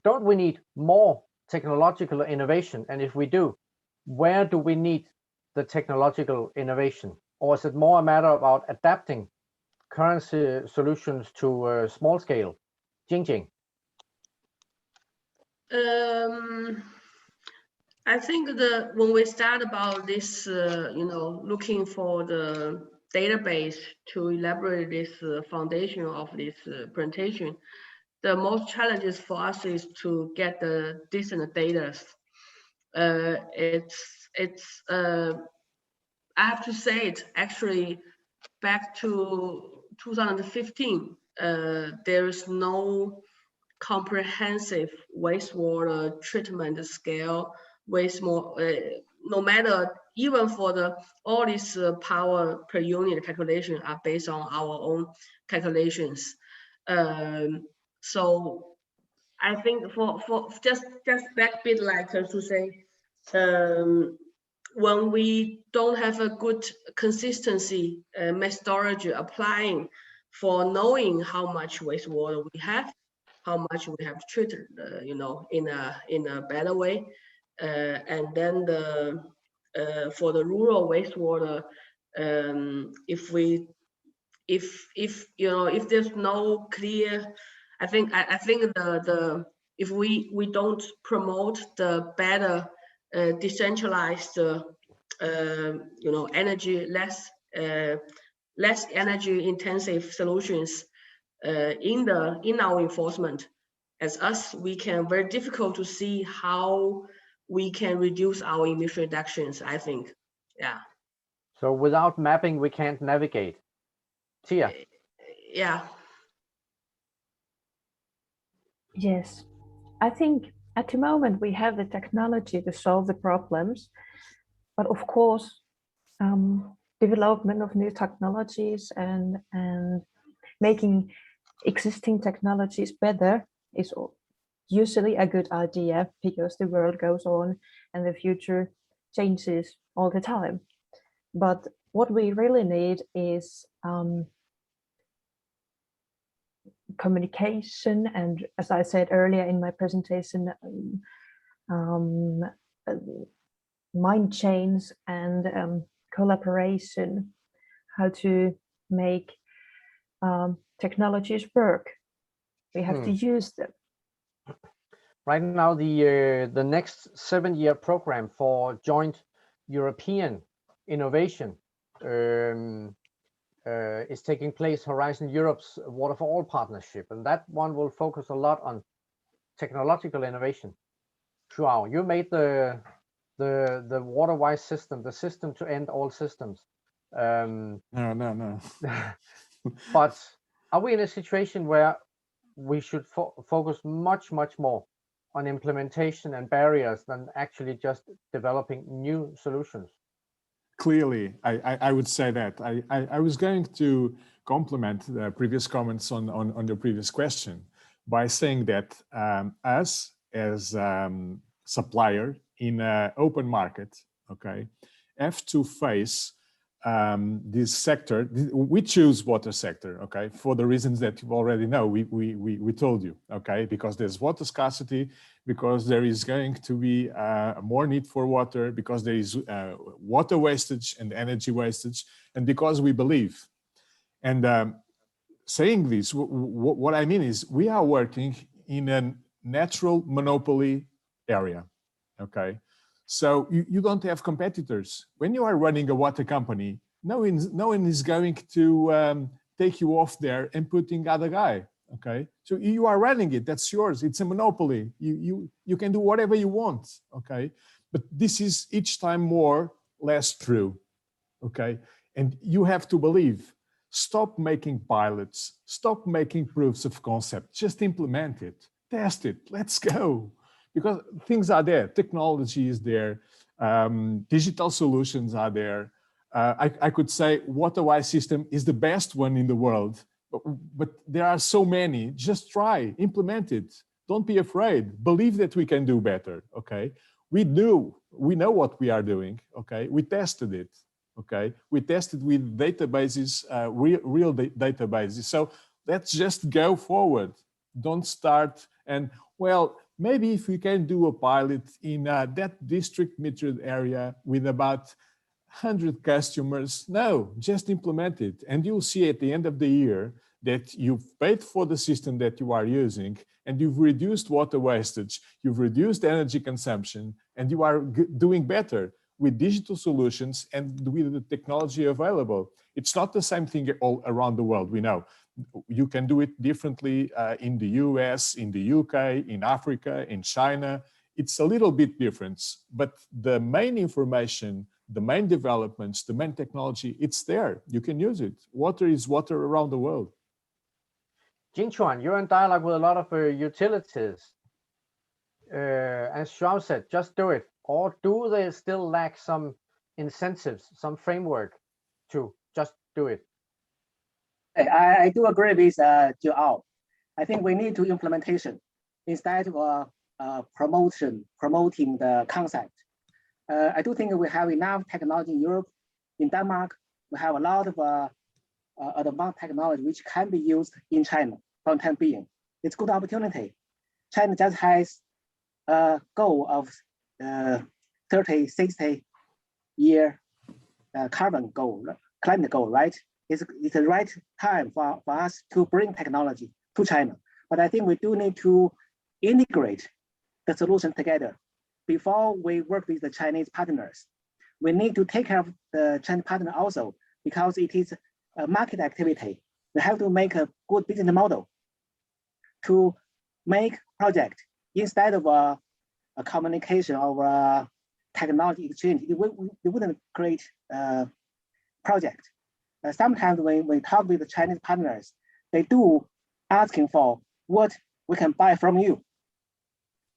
don't we need more technological innovation? And if we do, where do we need the technological innovation? Or is it more a matter about adapting current solutions to small scale? Jing. I think when we start about this, looking for the database to elaborate this foundation of this presentation, the most challenges for us is to get the decent data. I have to say it actually back to 2015, there is no comprehensive wastewater treatment scale, no matter even for all these power per unit calculation are based on our own calculations. So I think for just back bit like to say, when we don't have a good consistency methodology applying for knowing how much wastewater we have, how much we have treated, in a better way, and then for the rural wastewater, if there's no clear, I think if we don't promote the better decentralized, energy less energy intensive solutions in our enforcement, as us, we can very difficult to see how we can reduce our emission reductions, I think. Yeah. So without mapping, we can't navigate. Tia. Yeah. Yes, I think at the moment we have the technology to solve the problems, but of course, development of new technologies and making existing technologies better is usually a good idea, because the world goes on and the future changes all the time. But what we really need is communication, and as I said earlier in my presentation, mind chains and collaboration, how to make technologies work. We have to use them. Right now, the next 7-year program for joint European innovation is taking place, Horizon Europe's Water for All partnership, and that one will focus a lot on technological innovation. Joao, you made the water-wise system, the system to end all systems. No. But are we in a situation where we should focus much more on implementation and barriers than actually just developing new solutions? Clearly, I would say that. I was going to complement the previous comments on your previous question by saying that us as supplier in an open market, okay, have to face this sector. We choose water sector, okay, for the reasons that you already know. We told you, okay, because there's water scarcity, because there is going to be more need for water, because there is water wastage and energy wastage, and because we believe. And saying this, what I mean is we are working in a natural monopoly area, okay? So you don't have competitors. When you are running a water company, no one is going to take you off there and putting other guy, okay? So you are running it, that's yours, it's a monopoly. You can do whatever you want, okay? But this is each time more less true, okay? And you have to believe. Stop making pilots, stop making proofs of concept, just implement it, test it, let's go. Because things are there, technology is there, digital solutions are there. I could say water-wise system is the best one in the world, but there are so many. Just try, implement it. Don't be afraid. Believe that we can do better, okay? We know what we are doing, okay? We tested it, okay? We tested with databases, real databases. So let's just go forward. Don't start and, well, maybe if we can do a pilot in that district metered area with about 100 customers, no, just implement it. And you'll see at the end of the year that you've paid for the system that you are using, and you've reduced water wastage, you've reduced energy consumption, and you are doing better with digital solutions and with the technology available. It's not the same thing all around the world, we know. You can do it differently in the US, in the UK, in Africa, in China. It's a little bit different, but the main information, the main developments, the main technology, it's there. You can use it. Water is water around the world. Jingchuan, you're in dialogue with a lot of utilities. As Joao said, just do it. Or do they still lack some incentives, some framework to just do it? I do agree with Joao. I think we need to implementation instead of promoting the concept. I do think we have enough technology in Europe. In Denmark, we have a lot of advanced technology which can be used in China for the time being. It's a good opportunity. China just has a goal of 30, 60 year carbon goal, climate goal, right? It's the right time for us to bring technology to China. But I think we do need to integrate the solution together. Before we work with the Chinese partners, we need to take care of the Chinese partner also, because it is a market activity. We have to make a good business model to make project instead of a communication or a technology exchange. It wouldn't create a project. Sometimes when we talk with the Chinese partners, they do asking for what we can buy from you.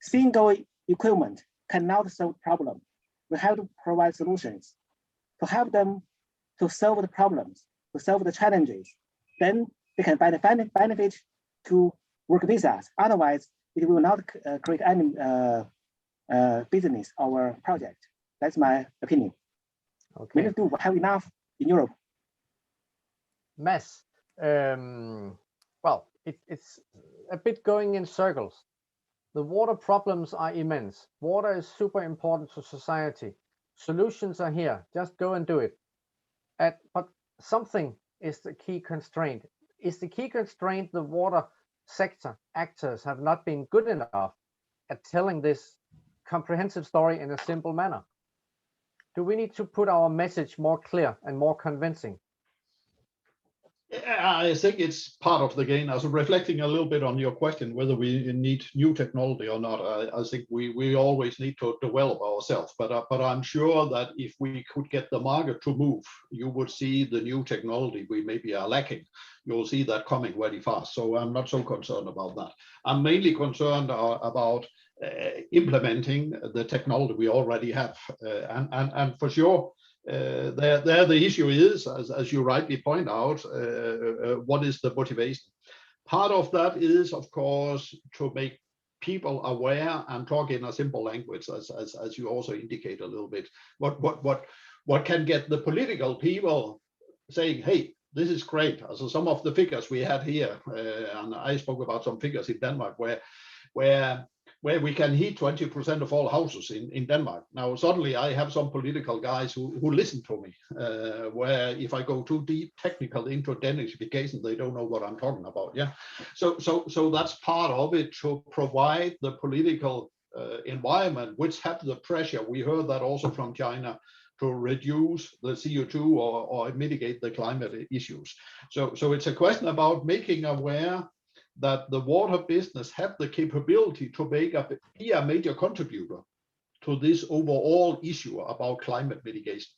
Single equipment cannot solve the problem. We have to provide solutions to help them to solve the problems, to solve the challenges. Then they can benefit to work with us. Otherwise, it will not create any business or project. That's my opinion. Okay. We need to have enough in Europe. Mads, well, it's a bit going in circles. The water problems are immense. Water is super important to society. Solutions are here. Just go and do it. But something is the key constraint. Is the key constraint the water sector actors have not been good enough at telling this comprehensive story in a simple manner? Do we need to put our message more clear and more convincing? I think it's part of the game. Also, reflecting a little bit on your question, whether we need new technology or not, I think we always need to develop ourselves. But I'm sure that if we could get the market to move, you would see the new technology we maybe are lacking. You'll see that coming very fast. So I'm not so concerned about that. I'm mainly concerned about implementing the technology we already have, and for sure. There the issue is, as you rightly point out, what is the motivation? Part of that is, of course, to make people aware and talk in a simple language, as you also indicate a little bit. What can get the political people saying, hey, this is great. Also, some of the figures we had here, and I spoke about some figures in Denmark where we can heat 20% of all houses in Denmark. Now, suddenly I have some political guys who listen to me, where if I go too deep technical into Danification, they don't know what I'm talking about. Yeah. So that's part of it, to provide the political environment, which have the pressure. We heard that also from China, to reduce the CO2 or mitigate the climate issues. So it's a question about making aware that the water business have the capability to be a major contributor to this overall issue about climate mitigation.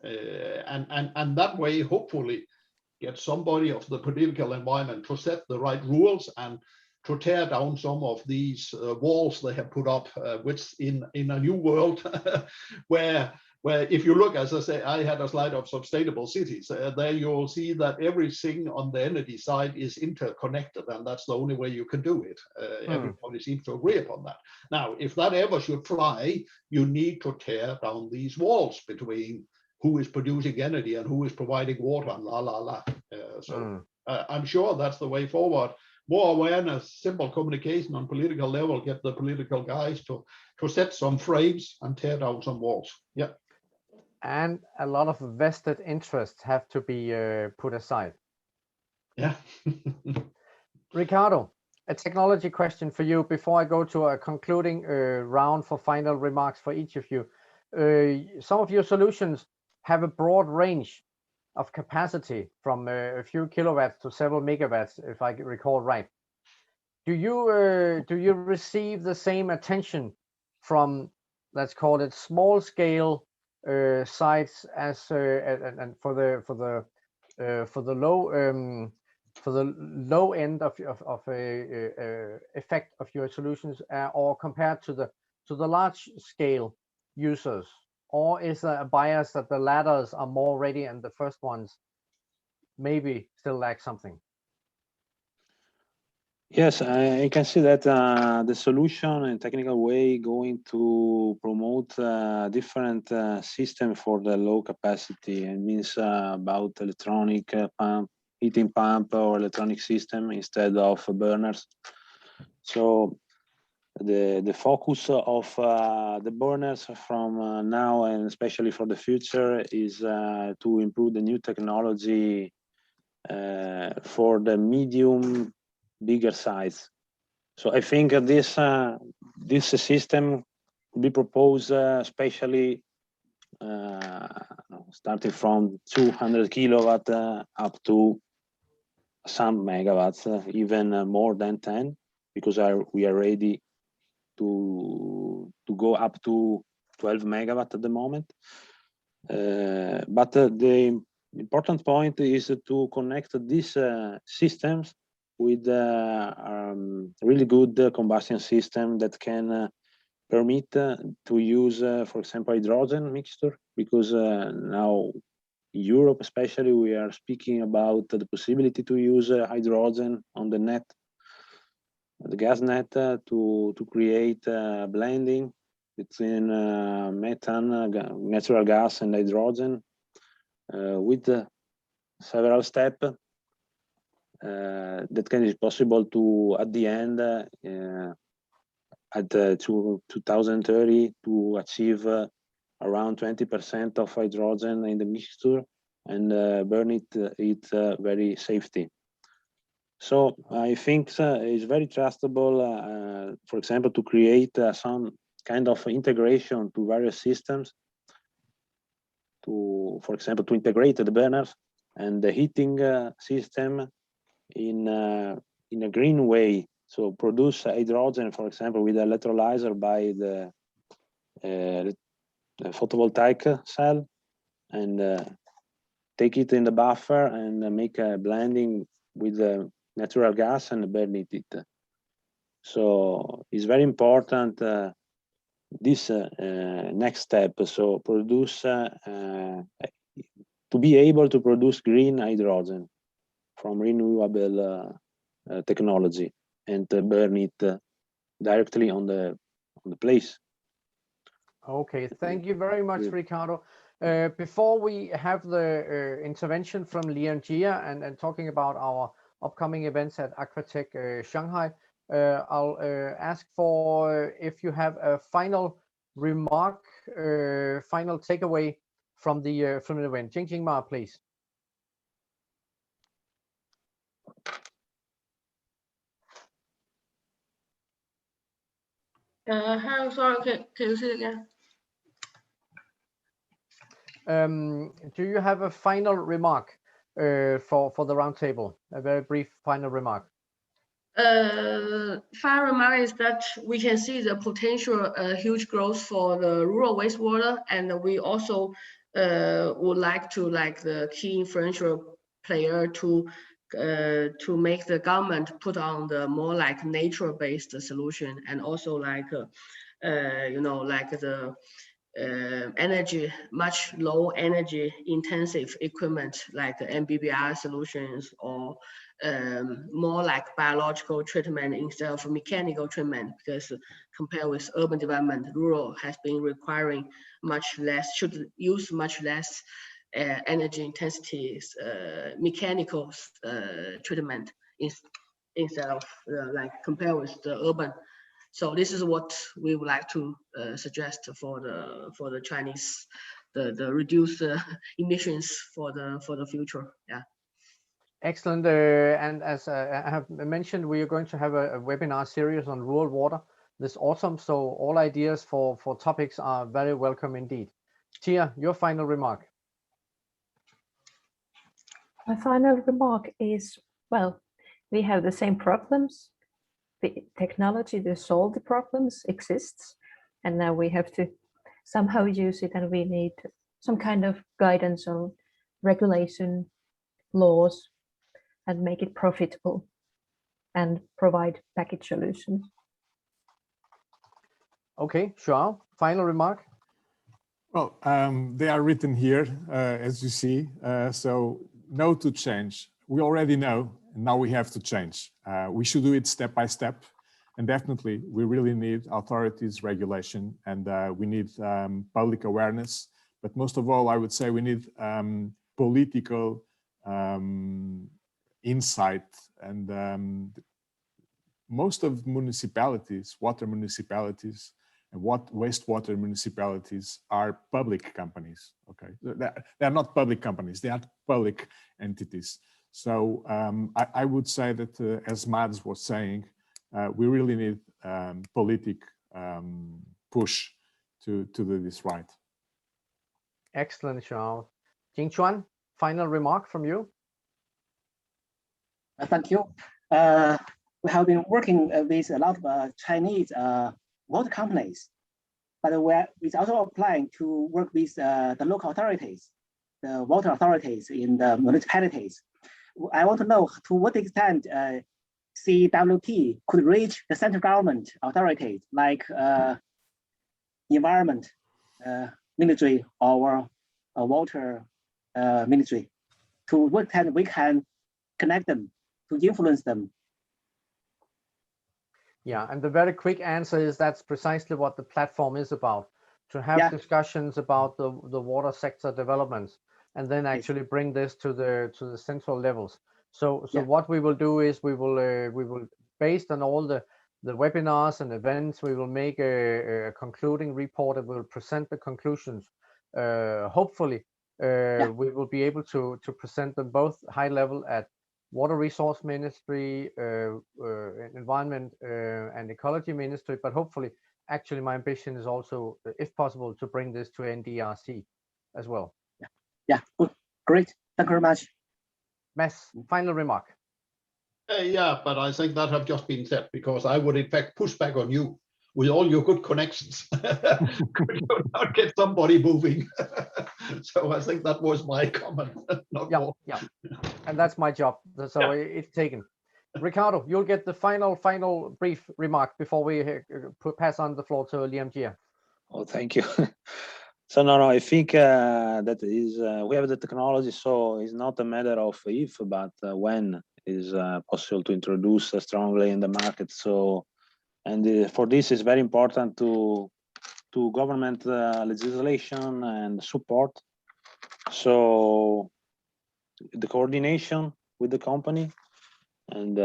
And that way, hopefully, get somebody of the political environment to set the right rules and to tear down some of these walls they have put up, which in a new world where if you look, as I say, I had a slide of sustainable cities. There you'll see that everything on the energy side is interconnected, and that's the only way you can do it. Everybody seems to agree upon that. Now, if that ever should fly, you need to tear down these walls between who is producing energy and who is providing water, and I'm sure that's the way forward. More awareness, simple communication on political level, get the political guys to set some frames and tear down some walls. Yeah. And a lot of vested interests have to be put aside. Yeah. Ricardo, a technology question for you before I go to a concluding round for final remarks for each of you. Some of your solutions have a broad range of capacity from a few kilowatts to several megawatts, if I recall right. Do you receive the same attention from, let's call it, small scale sites as and for the low end of effect of your solutions, or compared to the large scale users? Or is there a bias that the ladders are more ready and the first ones maybe still lack something? Yes, I can see that the solution in technical way going to promote different system for the low capacity. It means about electronic pump, heating pump, or electronic system instead of burners. So the focus of the burners from now and especially for the future is to improve the new technology for the medium, bigger size. So I think this system will be proposed especially starting from 200 kilowatt up to some megawatts, even more than 10, because we are ready to go up to 12 megawatt at the moment. But the important point is to connect these systems with really good combustion system that can permit to use, for example, hydrogen mixture, because now in Europe especially we are speaking about the possibility to use hydrogen on the net, the gas net, to create blending between methane, natural gas, and hydrogen with several steps that can be possible to, at the end, at 2030, to achieve around 20% of hydrogen in the mixture and burn it very safely. So I think it's very trustable, for example, to create some kind of integration to various systems, to, for example, to integrate the burners and the heating system in a green way. So produce hydrogen, for example, with electrolyzer by the photovoltaic cell, and take it in the buffer and make a blending with the natural gas and burn it. So it's very important this next step. So produce to be able to produce green hydrogen from renewable technology and burn it directly on the place. Okay, thank you very much, Ricardo. Before we have the intervention from Lian Jia and talking about our upcoming events at Aquatech Shanghai, I'll ask for if you have a final remark, final takeaway from the event. Jing Ma, please. Sorry, can you say it again? Do you have a final remark for the roundtable? A very brief final remark. Final remark is that we can see the potential huge growth for the rural wastewater, and we also would like to the key influential player to make the government put on the more like nature-based solution, and also the energy, much low energy intensive equipment like MBBR solutions, or more like biological treatment instead of mechanical treatment, because compared with urban development, rural has been requiring much less, should use much less energy intensity mechanical treatment instead of compared with the urban. So this is what we would like to suggest for the Chinese, the reduced emissions for the future. Yeah. Excellent. And as I have mentioned, we are going to have a webinar series on rural water this autumn. So all ideas for topics are very welcome indeed. Tia, your final remark. My final remark is, well, we have the same problems. The technology to solve the problems exists, and now we have to somehow use it, and we need some kind of guidance on regulation, laws, and make it profitable and provide package solutions. Okay, João, final remark. Well, they are written here, as you see. So no to change. We already know, and now we have to change. We should do it step by step. And definitely, we really need authorities, regulation, and we need public awareness. But most of all, I would say we need political insight. And most of municipalities, water municipalities, and wastewater municipalities are public companies. Okay, they're not public companies; they are public entities. So I would say that, as Mads was saying, we really need politic push to do this right. Excellent, João. Jingchuan, final remark from you. Thank you. We have been working with a lot of Chinese water companies, but we're also applying to work with the local authorities, the water authorities in the municipalities. I want to know to what extent CWT could reach the central government authorities like environment ministry or water ministry. To what extent we can connect them, to influence them. Yeah, and the very quick answer is that's precisely what the platform is about, to have discussions about the water sector developments, and then actually bring this to the central levels. So what we will do is we will based on all the webinars and events, we will make a concluding report and we'll present the conclusions. Hopefully, we will be able to present them both high level at Water Resource Ministry, Environment and Ecology Ministry, but hopefully, actually my ambition is also, if possible, to bring this to NDRC as well. Yeah, good, great. Thank you very much. Mads, final remark. Yeah, but I think that have just been said, because I would in fact push back on you with all your good connections. Could you not get somebody moving? So I think that was my comment. Not Yeah, more. yeah, and that's my job. So it's taken. Ricardo, you'll get the final brief remark before we pass on the floor to Liam Jia. Oh, thank you. So no, I think that is we have the technology, so it's not a matter of if, but when is possible to introduce strongly in the market. So, and for this, it's very important to government legislation and support. So the coordination with the company, and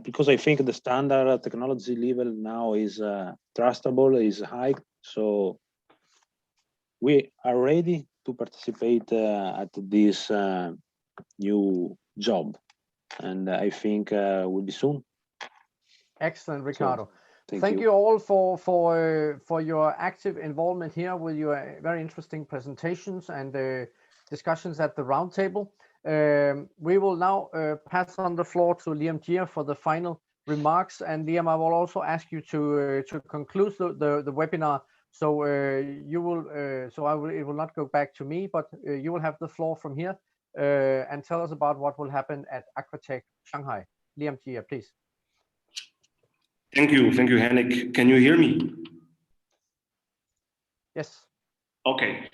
because I think the standard technology level now is trustable, is high. So we are ready to participate at this new job, and I think will be soon. Excellent, Ricardo. So, thank you all for your active involvement here with your very interesting presentations and discussions at the roundtable. We will now pass on the floor to Liam Jia for the final remarks. And Liam, I will also ask you to conclude the webinar. So it will not go back to me, but you will have the floor from here and tell us about what will happen at Aquatech Shanghai. Liam Jia, please. Thank you, Henrik. Can you hear me? Yes. Okay.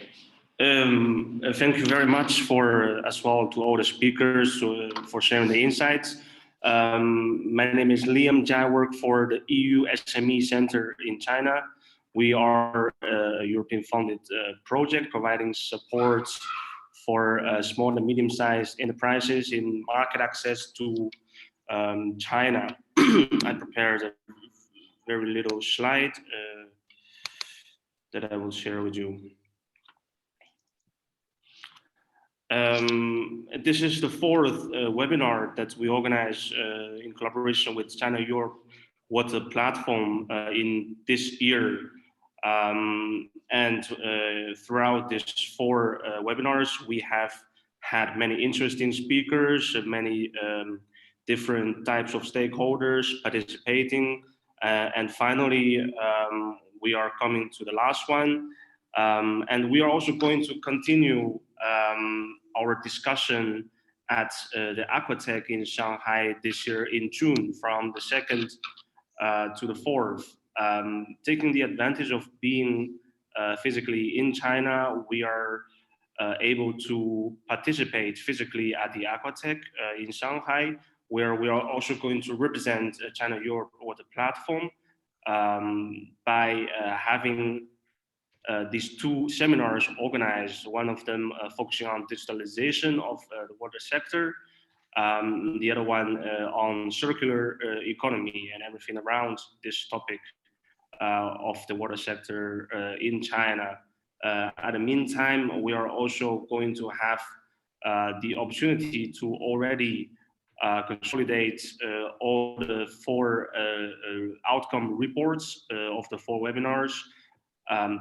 Thank you very much as well to all the speakers for sharing the insights. My name is Liam Jia. I work for the EU SME Center in China. We are a European-funded project providing support for small and medium-sized enterprises in market access to China. I prepared a very little slide that I will share with you. This is the fourth webinar that we organize in collaboration with China Europe Water Platform in this year. And throughout these four webinars, we have had many interesting speakers, many different types of stakeholders participating. And finally, we are coming to the last one. And we are also going to continue our discussion at the Aquatech in Shanghai this year in June, from the 2nd to the 4th. Taking the advantage of being physically in China, we are able to participate physically at the Aquatech in Shanghai, where we are also going to represent China Europe Water Platform by having these two seminars organized, one of them focusing on digitalization of the water sector, the other one on circular economy and everything around this topic of the water sector in China. At the meantime, we are also going to have the opportunity to already consolidate all the four outcome reports of the four webinars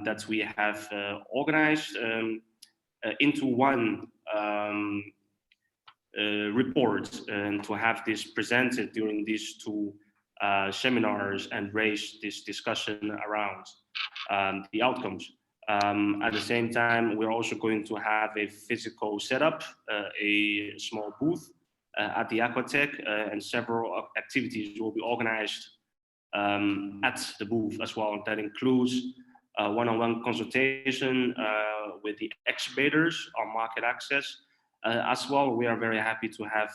that we have organized into one report, and to have this presented during these two seminars and raise this discussion around the outcomes. At the same time, we're also going to have a physical setup, a small booth at the Aquatech, and several activities will be organized at the booth as well. That includes one-on-one consultation with the exhibitors on market access. As well, we are very happy to have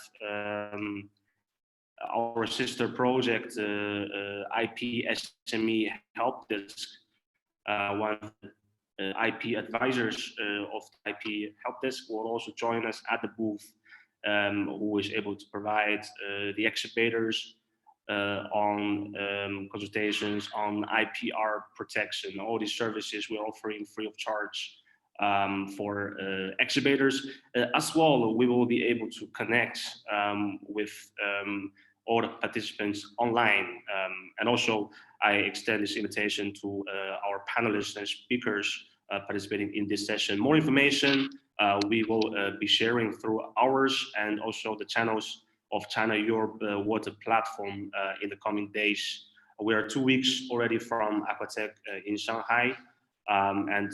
our sister project, IP SME Help Desk, one of the IP advisors of the IP Help Desk will also join us at the booth, who is able to provide the exhibitors on consultations on IPR protection. All these services we're offering free of charge for exhibitors. As well, we will be able to connect with all the participants online. And also, I extend this invitation to our panelists and speakers participating in this session. More information we will be sharing through ours and also the channels of China-Europe Water Platform in the coming days. We are 2 weeks already from Aquatech in Shanghai, and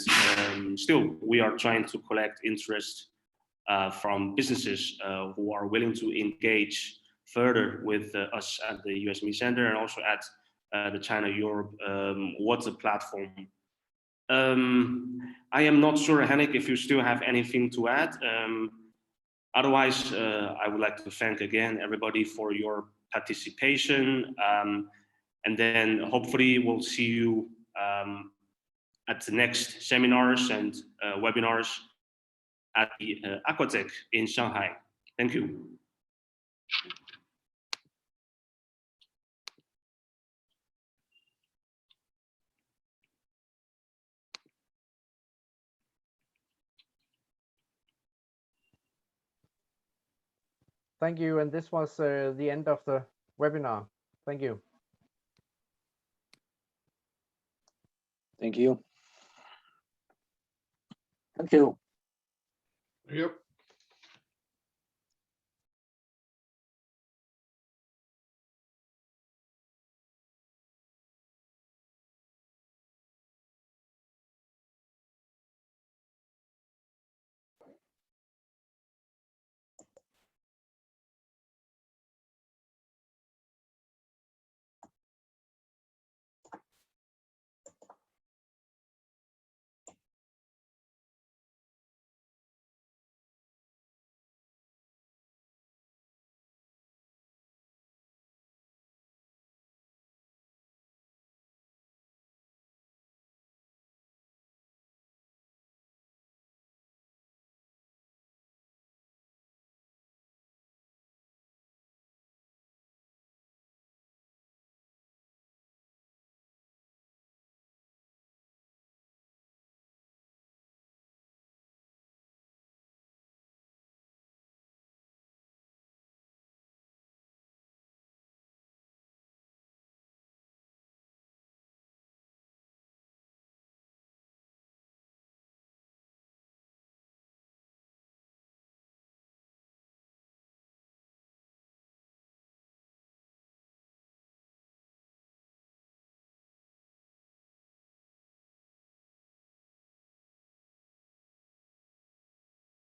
still we are trying to collect interest from businesses who are willing to engage further with us at the USME Center and also at the China-Europe Water Platform. I am not sure, Henrik, if you still have anything to add. Otherwise, I would like to thank again everybody for your participation. And then hopefully we'll see you at the next seminars and webinars at the Aquatech in Shanghai. Thank you. Thank you. And this was the end of the webinar. Thank you. Thank you. Thank you. Yep.